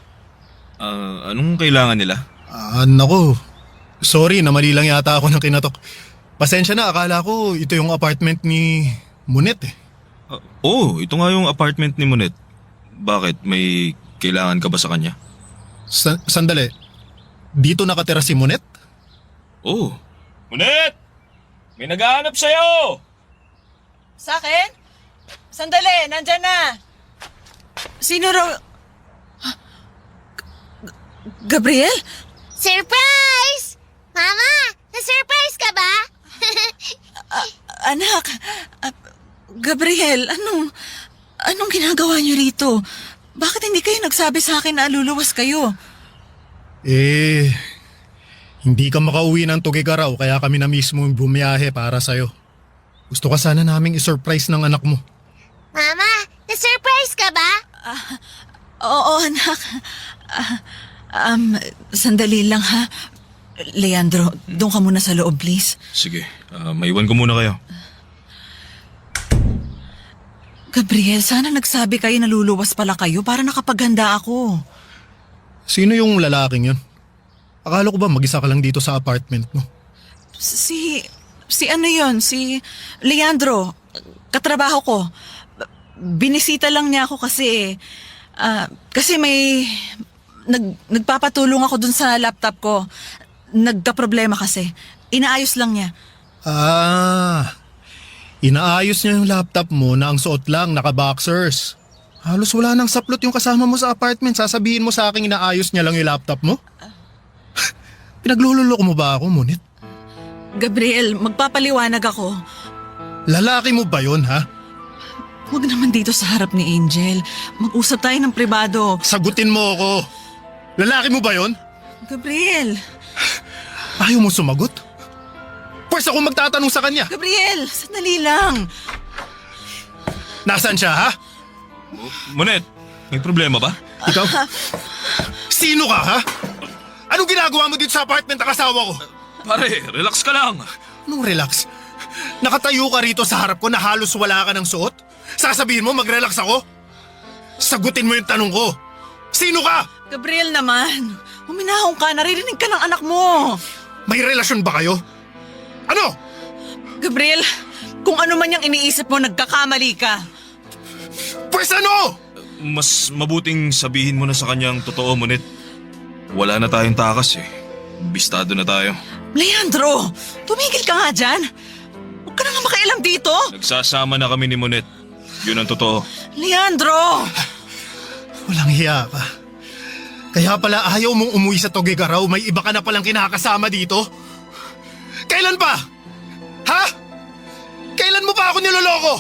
Anong kailangan nila? Nako. Sorry na mali lang yata ako ng kinatok. Pasensya na, akala ko ito yung apartment ni Monet eh. Ito nga yung apartment ni Monet. Bakit? May kailangan ka ba sa kanya? Sandali. Dito nakatira si Monet? Oh. Monet! May naghahanap sa'yo! Sa akin? Sandali, nandyan na. Sino raw? Gabriel? Surprise! Mama, na-surprise ka ba? Anak, Gabriel, anong ginagawa niyo rito? Bakit hindi kayo nagsabi sa akin na luluwas kayo? Hindi ka makauwi ng Tuguegarao kaya kami na mismo yung bumiyahe para sa'yo. Gusto ka sana naming isurprise ng anak mo. Mama, na-surprise ka ba? Oo, anak. Sandali lang ha. Leandro, doon ka muna sa loob, please. Sige, maiwan ko muna kayo. Gabriel, sana nagsabi kayo na luluwas pala kayo para nakapaghanda ako. Sino yung lalaking yun? Akala ko ba mag-isa ka lang dito sa apartment mo? Si ano yon? Si Leandro, katrabaho ko. Binisita lang niya ako kasi may nagpapatulong ako dun sa laptop ko. Nagka-problema kasi. Inaayos lang niya. Inaayos niya yung laptop mo na ang suot lang, naka-boxers. Halos wala nang saplot yung kasama mo sa apartment. Sasabihin mo sa akin inaayos niya lang yung laptop mo? Pinaglululoko mo ba ako, Munit? Gabriel, magpapaliwanag ako. Lalaki mo ba yun, ha? Huwag naman dito sa harap ni Angel. Mag-usap tayo ng pribado. Sagutin mo ako. Lalaki mo ba yun? Gabriel! Ayaw mo sumagot? Pwes ako magtatanong sa kanya. Gabriel! Sandali lang. Nasaan siya, ha? Monet, may problema ba? Ikaw? Sino ka, ha? Anong ginagawa mo dito sa apartment ng asawa ko? Pare, relax ka lang. Anong relax? Nakatayo ka rito sa harap ko na halos wala ka ng suot? Sasabihin mo mag-relax ako? Sagutin mo yung tanong ko. Sino ka? Gabriel naman. Huminahong ka. Naririnig ka ng anak mo. May relasyon ba kayo? Ano? Gabriel, kung ano man yung iniisip mo, nagkakamali ka. Pwes ano? Mas mabuting sabihin mo na sa kanyang totoo, Monet. Wala na tayong takas eh. Bistado na tayo. Leandro, tumigil ka nga dyan. Huwag ka na nga makialam dito. Nagsasama na kami ni Monet. Yun ang totoo. Leandro! Walang hiya ka. Kaya pala ayaw mong umuwi sa Tugigaraw, may iba ka na palang kinakasama dito? Kailan pa? Ha? Kailan mo pa ako niloloko?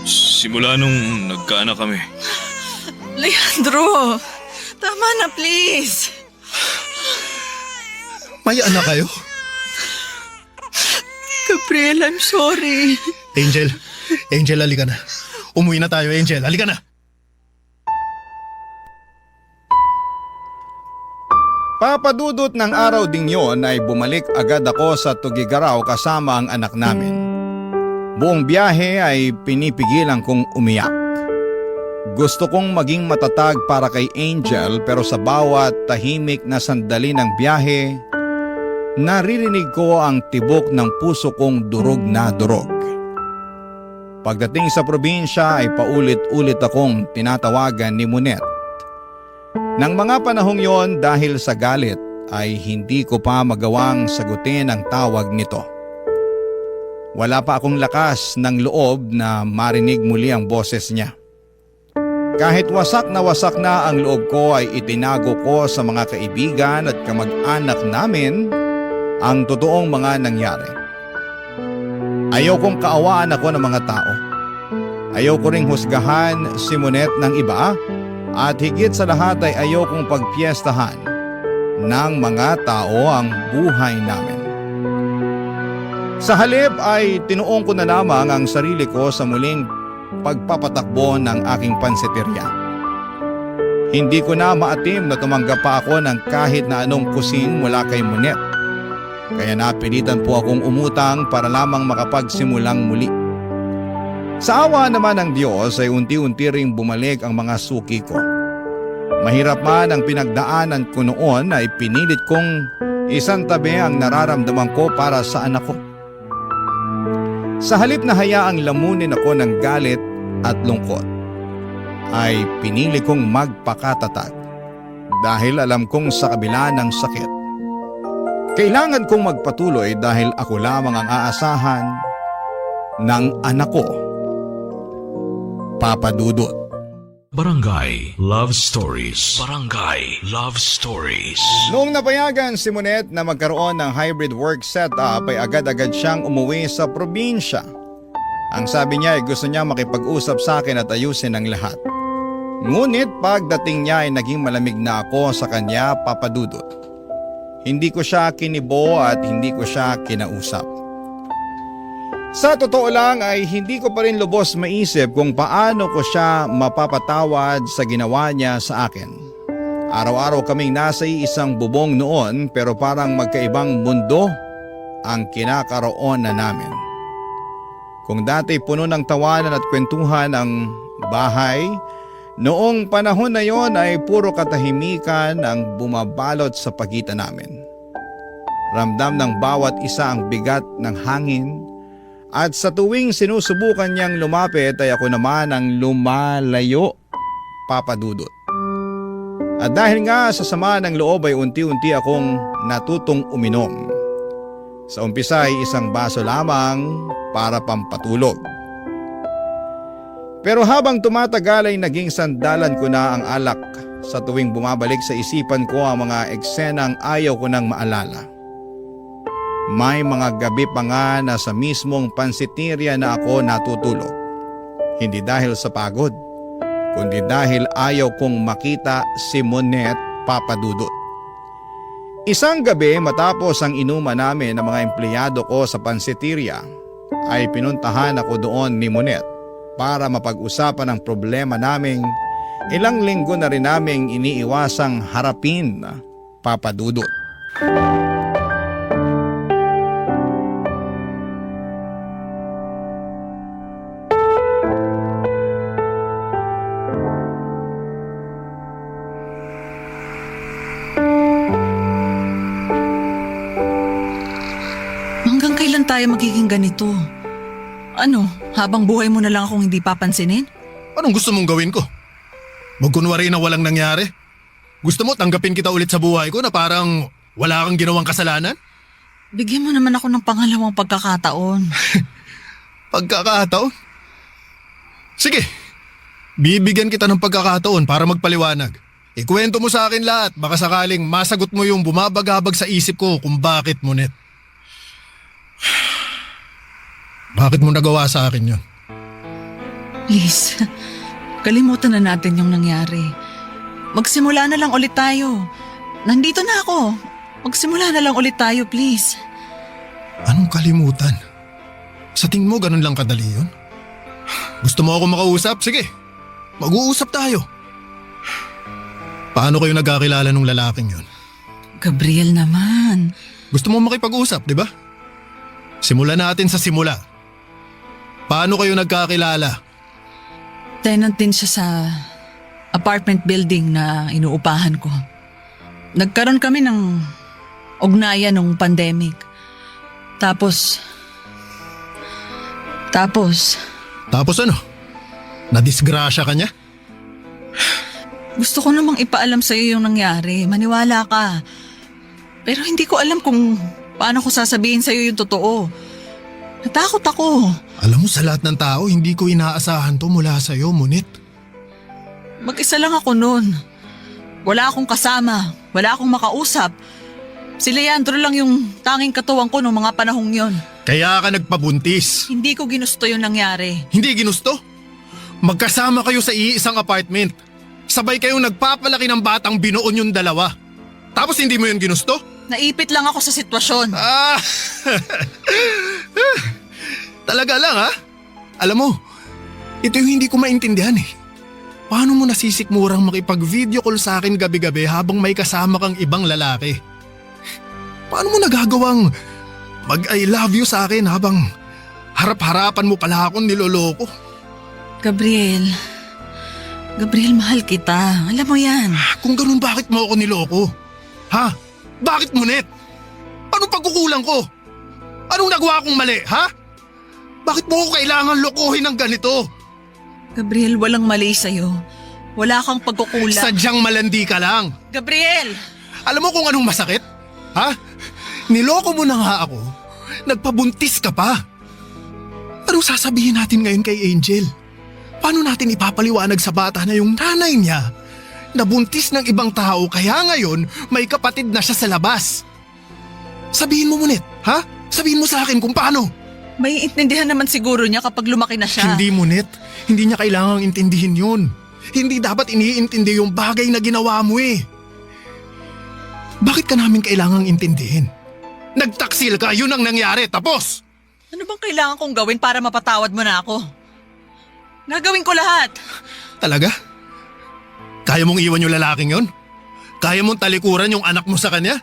Simula nung nagkaanak kami. Leandro, tama na please. May anak kayo? Gabriel, I'm sorry. Angel, halika na. Umuwi na tayo, Angel. Halika na. Papadudot ng araw ding yon ay bumalik agad ako sa Tugigaraw kasama ang anak namin. Buong biyahe ay pinipigilan kong umiyak. Gusto kong maging matatag para kay Angel pero sa bawat tahimik na sandali ng biyahe, naririnig ko ang tibok ng puso kong durog na durog. Pagdating sa probinsya ay paulit-ulit akong tinatawagan ni Monet. Nang mga panahong yon dahil sa galit ay hindi ko pa magawang sagutin ang tawag nito. Wala pa akong lakas ng loob na marinig muli ang boses niya. Kahit wasak na ang loob ko ay itinago ko sa mga kaibigan at kamag-anak namin ang totoong mga nangyari. Ayaw kong kaawaan ako ng mga tao. Ayaw ko ring husgahan si Monet ng iba at higit sa lahat ay ayaw kong pagpiestahan ng mga tao ang buhay namin. Sa halip ay tinuong ko na lamang ang sarili ko sa muling pagpapatakbo ng aking pansiteria. Hindi ko na maatim na tumanggap pa ako ng kahit na anong kusing mula kay Monet. Kaya napilitan po akong umutang para lamang makapagsimulang muli. Sa awa naman ng Diyos ay unti-unti ring bumalik ang mga suki ko. Mahirap man ang pinagdaanan ko noon ay pinilit kong isantabi ang nararamdaman ko para sa anak ko. Sa halip na hayaang lamunin ako ng galit at lungkot, ay pinili kong magpakatatag dahil alam kong sa kabila ng sakit, kailangan kong magpatuloy dahil ako lamang ang aasahan ng anak ko, Papa Dudut. Barangay Love Stories. Barangay Love Stories. Noong napayagan si Monet na magkaroon ng hybrid work setup ay agad-agad siyang umuwi sa probinsya. Ang sabi niya ay gusto niya makipag-usap sa akin at ayusin ang lahat. Ngunit pagdating niya ay naging malamig na ako sa kanya, Papa Dudut. Hindi ko siya kinibo at hindi ko siya kinausap. Sa totoo lang ay hindi ko pa rin lubos maisip kung paano ko siya mapapatawad sa ginawa niya sa akin. Araw-araw kaming nasa isang bubong noon pero parang magkaibang mundo ang kinakaroon na namin. Kung dati puno ng tawanan at kwentuhan ang bahay, noong panahon na yon ay puro katahimikan ang bumabalot sa pagitan namin. Ramdam ng bawat isa ang bigat ng hangin. At sa tuwing sinusubukan niyang lumapit ay ako naman ang lumalayo, Papa Dudut. At dahil nga sa sama ng loob ay unti-unti akong natutong uminom. Sa umpisa ay isang baso lamang para pampatulog. Pero habang tumatagal ay naging sandalan ko na ang alak sa tuwing bumabalik sa isipan ko ang mga eksenang ayaw ko nang maalala. May mga gabi pa nga na sa mismong pansiteria na ako natutulog. Hindi dahil sa pagod, kundi dahil ayaw kong makita si Monet Papadudot. Isang gabi matapos ang inuman namin ng mga empleyado ko sa pansiteria, ay pinuntahan ako doon ni Monet para mapag-usapan ang problema naming ilang linggo na rin naming iniiwasang harapin, Papadudot. Hanggang kailan tayo magiging ganito? Ano, habang buhay mo na lang akong hindi papansinin? Anong gusto mong gawin ko? Magkunwari na walang nangyari? Gusto mo tanggapin kita ulit sa buhay ko na parang wala kang ginawang kasalanan? Bigyan mo naman ako ng pangalawang pagkakataon. Pagkakataon? Sige, bibigyan kita ng pagkakataon para magpaliwanag. Ikwento mo sa akin lahat, baka sakaling masagot mo yung bumabagabag sa isip ko kung bakit, Monet. Bakit mo nagawa sa akin yun? Please, kalimutan na natin yung nangyari. Magsimula na lang ulit tayo. Nandito na ako. Magsimula na lang ulit tayo, please. Anong kalimutan? Sa tingin mo ganun lang kadali yun? Gusto mo ako makausap? Sige, mag-uusap tayo. Paano kayo nagkakilala nung lalaking yun? Gabriel naman. Gusto mo makipag-usap, di ba? Simulan natin sa simula. Paano kayo nagkakilala? Tenant din siya sa apartment building na inuupahan ko. Nagkaroon kami ng ugnayan nung pandemic. Tapos ano? Nadisgrasya ka niya? gusto ko namang ipaalam sa'yo yung nangyari. Maniwala ka. Pero hindi ko alam kung paano ko sasabihin sa'yo yung totoo. Natakot ako. Alam mo, sa lahat ng tao, hindi ko inaasahan to mula sa'yo, Monet. Mag-isa lang ako noon. Wala akong kasama. Wala akong makausap. Si Leandro lang yung tanging katuwang ko noong mga panahong yon. Kaya ka nagpabuntis. Hindi ko ginusto yung nangyari. Hindi ginusto? Magkasama kayo sa iisang apartment. Sabay kayong nagpapalaki ng batang binuon yung dalawa. Tapos hindi mo yun ginusto? Naipit lang ako sa sitwasyon. Talaga lang ha? Alam mo, ito yung hindi ko maintindihan eh. Paano mo nasisikmurang makipag-video call sa akin gabi-gabi habang may kasama kang ibang lalaki? Paano mo nagagawang mag-I love you sa akin habang harap-harapan mo pala akong niloloko? Gabriel, mahal kita. Alam mo yan. Kung ganun, bakit mo ako niloko? Ha? Bakit, Monet? Anong pagkukulang ko? Anong nagawa kong mali, ha? Bakit mo ko kailangan lokohin ng ganito? Gabriel, walang mali sa'yo. Wala kang pagkukulang. Sadyang malandi ka lang. Gabriel! Alam mo kung anong masakit? Ha? Niloko mo na nga ako. Nagpabuntis ka pa. Anong sasabihin natin ngayon kay Angel? Paano natin ipapaliwanag sa bata na yung nanay niya nabuntis ng ibang tao kaya ngayon may kapatid na siya sa labas? Sabihin mo, Monet, ha? Sabihin mo sa akin kung paano. May intindihan naman siguro niya kapag lumaki na siya. Hindi, Monet. Hindi niya kailangang intindihin yun. Hindi dapat iniintindi yung bagay na ginawa mo eh. Bakit ka namin kailangang intindihin? Nagtaksil ka, yun ang nangyari, tapos! Ano bang kailangan kong gawin para mapatawad mo na ako? Gagawin ko lahat. Talaga? Kaya mong iwan yung lalaking yon? Kaya mong talikuran yung anak mo sa kanya?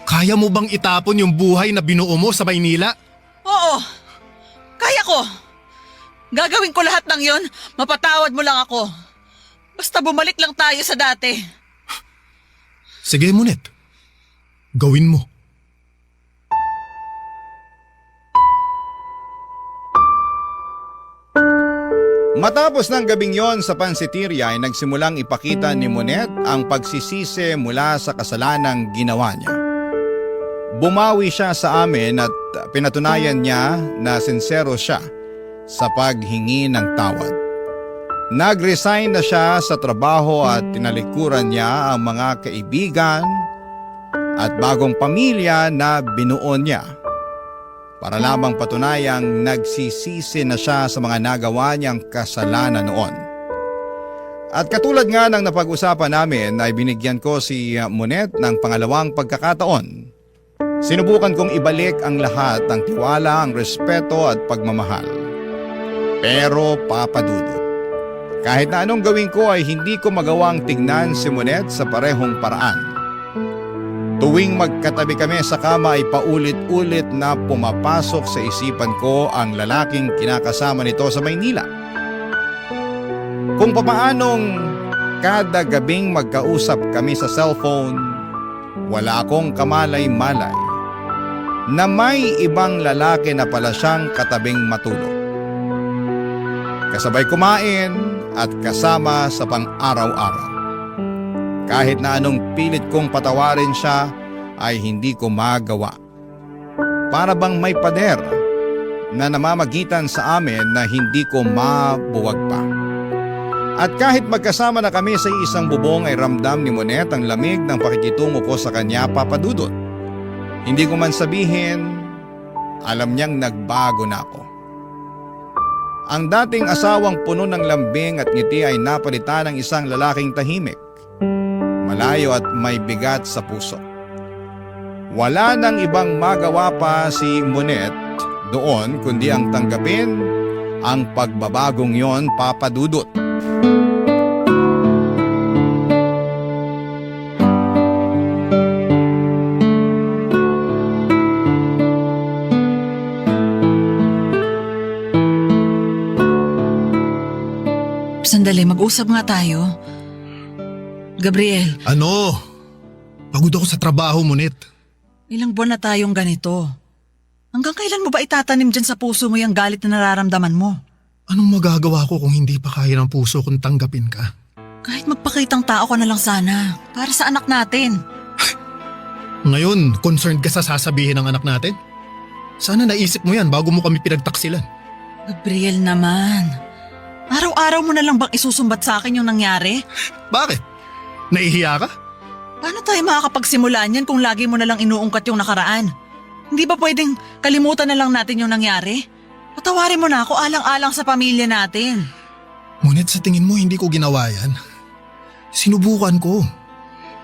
Kaya mo bang itapon yung buhay na binuo mo sa Maynila? Oo. Kaya ko. Gagawin ko lahat ng yon. Mapatawad mo lang ako. Basta bumalik lang tayo sa dati. Sige, Monet. Gawin mo. Matapos ng gabing yon sa pansiteria ay nagsimulang ipakita ni Monet ang pagsisisi mula sa kasalanang ginawa niya. Bumawi siya sa amin at pinatunayan niya na sincero siya sa paghingi ng tawad. Nag-resign na siya sa trabaho at tinalikuran niya ang mga kaibigan at bagong pamilya na binuo niya para lamang patunayang nagsisisi na siya sa mga nagawa niyang kasalanan noon. At katulad nga ng napag-usapan namin ay binigyan ko si Monet ng pangalawang pagkakataon. Sinubukan kong ibalik ang lahat ng tiwala, ang respeto at pagmamahal. Pero papadudot. Kahit na anong gawin ko ay hindi ko magawang tignan si Monet sa parehong paraan. Tuwing magkatabi kami sa kama ay paulit-ulit na pumapasok sa isipan ko ang lalaking kinakasama nito sa Maynila. Kung papaanong kada gabing magkausap kami sa cellphone, wala akong kamalay-malay na may ibang lalaki na pala siyang katabing matulog. Kasabay kumain at kasama sa pang-araw-araw. Kahit na anong pilit kong patawarin siya ay hindi ko magawa. Para bang may pader na namamagitan sa amin na hindi ko mabuwag pa. At kahit magkasama na kami sa isang bubong ay ramdam ni Monet ang lamig ng pakikitungo ko sa kanya, papadudot. Hindi ko man sabihin, alam niyang nagbago na ako. Ang dating asawang puno ng lambing at ngiti ay napalitan ng isang lalaking tahimik, malayo at may bigat sa puso. Wala nang ibang magawa pa si Monet doon kundi ang tanggapin ang pagbabagong yon, papadudot. Sandali, mag-usap nga tayo. Gabriel, Ano? Pagod ako sa trabaho, Monet. ilang buwan na tayong ganito. Hanggang kailan mo ba itatanim dyan sa puso mo yung galit na nararamdaman mo? Anong magagawa ko kung hindi pa kaya ng puso kung tanggapin ka? Kahit magpakitang tao ka na lang sana, para sa anak natin. Ngayon, concerned ka sa sasabihin ng anak natin? Sana naisip mo yan bago mo kami pinagtaksilan. Gabriel naman, araw-araw mo na lang bang isusumbat sa akin yung nangyari? Bakit? Nahihiya ka? Paano tayo makakapagsimula niyan kung lagi mo na lang inuungkat yung nakaraan? Hindi ba pwedeng kalimutan na lang natin yung nangyari? Patawarin mo na ako alang-alang sa pamilya natin. Ngunit sa tingin mo hindi ko ginawa yan? Sinubukan ko.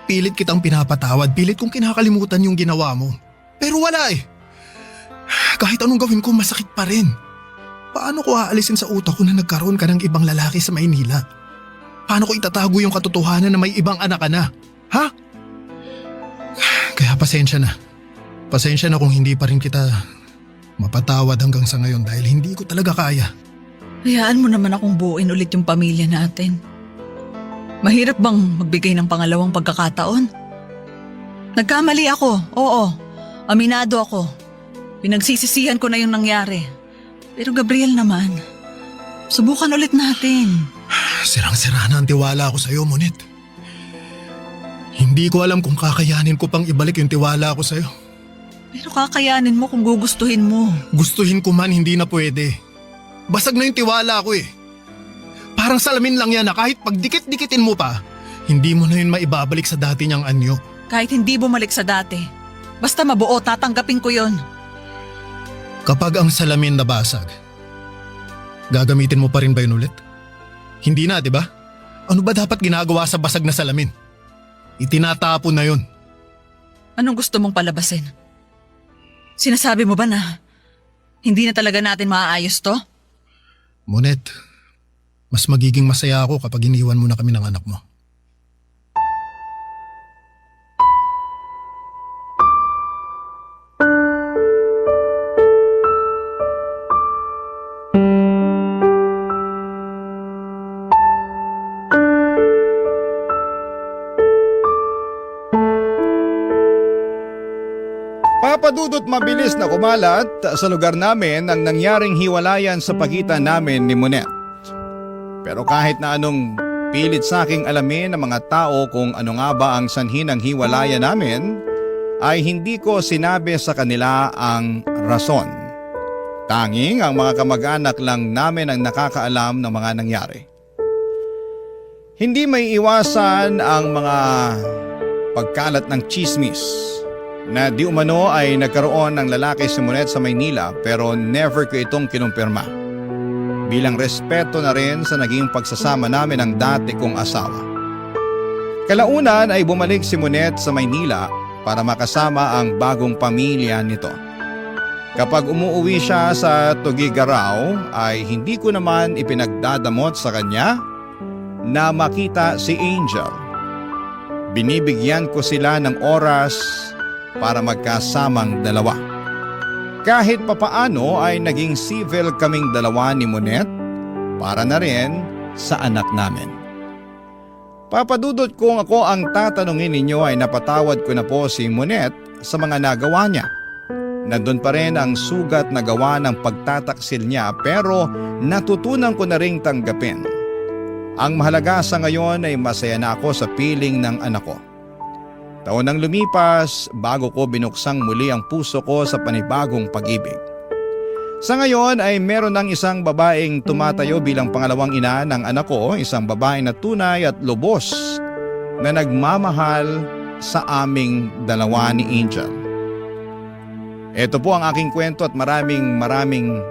Pilit kitang pinapatawad, pilit kong kinakalimutan yung ginawa mo. Pero wala eh. Kahit anong gawin ko, masakit pa rin. Paano ko aalisin sa utak ko na nagkaroon ka ng ibang lalaki sa Maynila? Paano ko itatago yung katotohanan na may ibang anak ka na? Ha? Kaya pasensya na. Pasensya na kung hindi pa rin kita mapatawad hanggang sa ngayon dahil hindi ko talaga kaya. Hayaan mo naman akong buuin ulit yung pamilya natin. Mahirap bang magbigay ng pangalawang pagkakataon? Nagkamali ako, oo. Aminado ako. Pinagsisisihan ko na yung nangyari. Pero Gabriel naman, subukan ulit natin. Sirang-sira na ang tiwala ko sa'yo, Monet. Hindi ko alam kung kakayanin ko pang ibalik yung tiwala ko sa'yo. Pero kakayanin mo kung gugustuhin mo. Gustuhin ko man, hindi na pwede. Basag na yung tiwala ko eh. Parang salamin lang yan na kahit pagdikit-dikitin mo pa, hindi mo na yun maibabalik sa dati niyang anyo. Kahit hindi bumalik sa dati, basta mabuo, tatanggapin ko yon. Kapag ang salamin nabasag, gagamitin mo pa rin ba yun ulit? Hindi na, di ba? Ano ba dapat ginagawa sa basag na salamin? Itinatapon na yun. Anong gusto mong palabasin? Sinasabi mo ba na hindi na talaga natin maaayos to? Monet, mas magiging masaya ako kapag iniwan mo na kami ng anak mo. Papadudot mabilis na kumalat sa lugar namin ang nangyaring hiwalayan sa pagitan namin ni Monet. Pero kahit na anong pilit sa aking alamin ng mga tao kung ano nga ba ang sanhi ng hiwalayan namin, ay hindi ko sinabi sa kanila ang rason. Tanging ang mga kamag-anak lang namin ang nakakaalam ng mga nangyari. Hindi may iwasan ang mga pagkalat ng chismis na di umano ay nagkaroon ng lalaki si Monet sa Maynila pero never ko itong kinumpirma. Bilang respeto na rin sa naging pagsasama namin ng dati kong asawa. Kalaunan ay bumalik si Monet sa Maynila para makasama ang bagong pamilya nito. Kapag umuwi siya sa Tugigaraw ay hindi ko naman ipinagdadamot sa kanya na makita si Angel. Binibigyan ko sila ng oras para magkasamang dalawa. Kahit papaano ay naging civil kaming dalawa ni Monet para na rin sa anak namin. Papadudot kung ako ang tatanungin ninyo ay napatawad ko na po si Monet sa mga nagawa niya. Nandun pa rin ang sugat na gawa ng pagtataksil niya pero natutunan ko na ring tanggapin. Ang mahalaga sa ngayon ay masaya na ako sa piling ng anak ko. Taon nang lumipas bago ko binuksang muli ang puso ko sa panibagong pag-ibig. Sa ngayon ay meron ng isang babaeng tumatayo bilang pangalawang ina ng anak ko, isang babae na tunay at lubos na nagmamahal sa aming dalawa ni Angel. Ito po ang aking kwento at maraming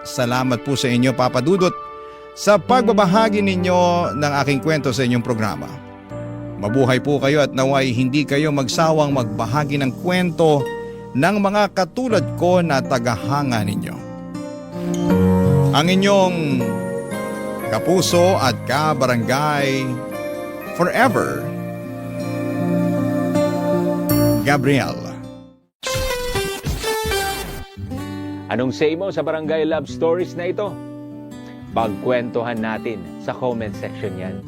salamat po sa inyo, Papa Dudut, sa pagbabahagi ninyo ng aking kwento sa inyong programa. Mabuhay po kayo at naway hindi kayo magsawang magbahagi ng kwento ng mga katulad ko na tagahanga ninyo. Ang inyong kapuso at kabarangay forever, Gabriel. Anong say mo sa Barangay Love Stories na ito? Pagkwentuhan natin sa comment section yan.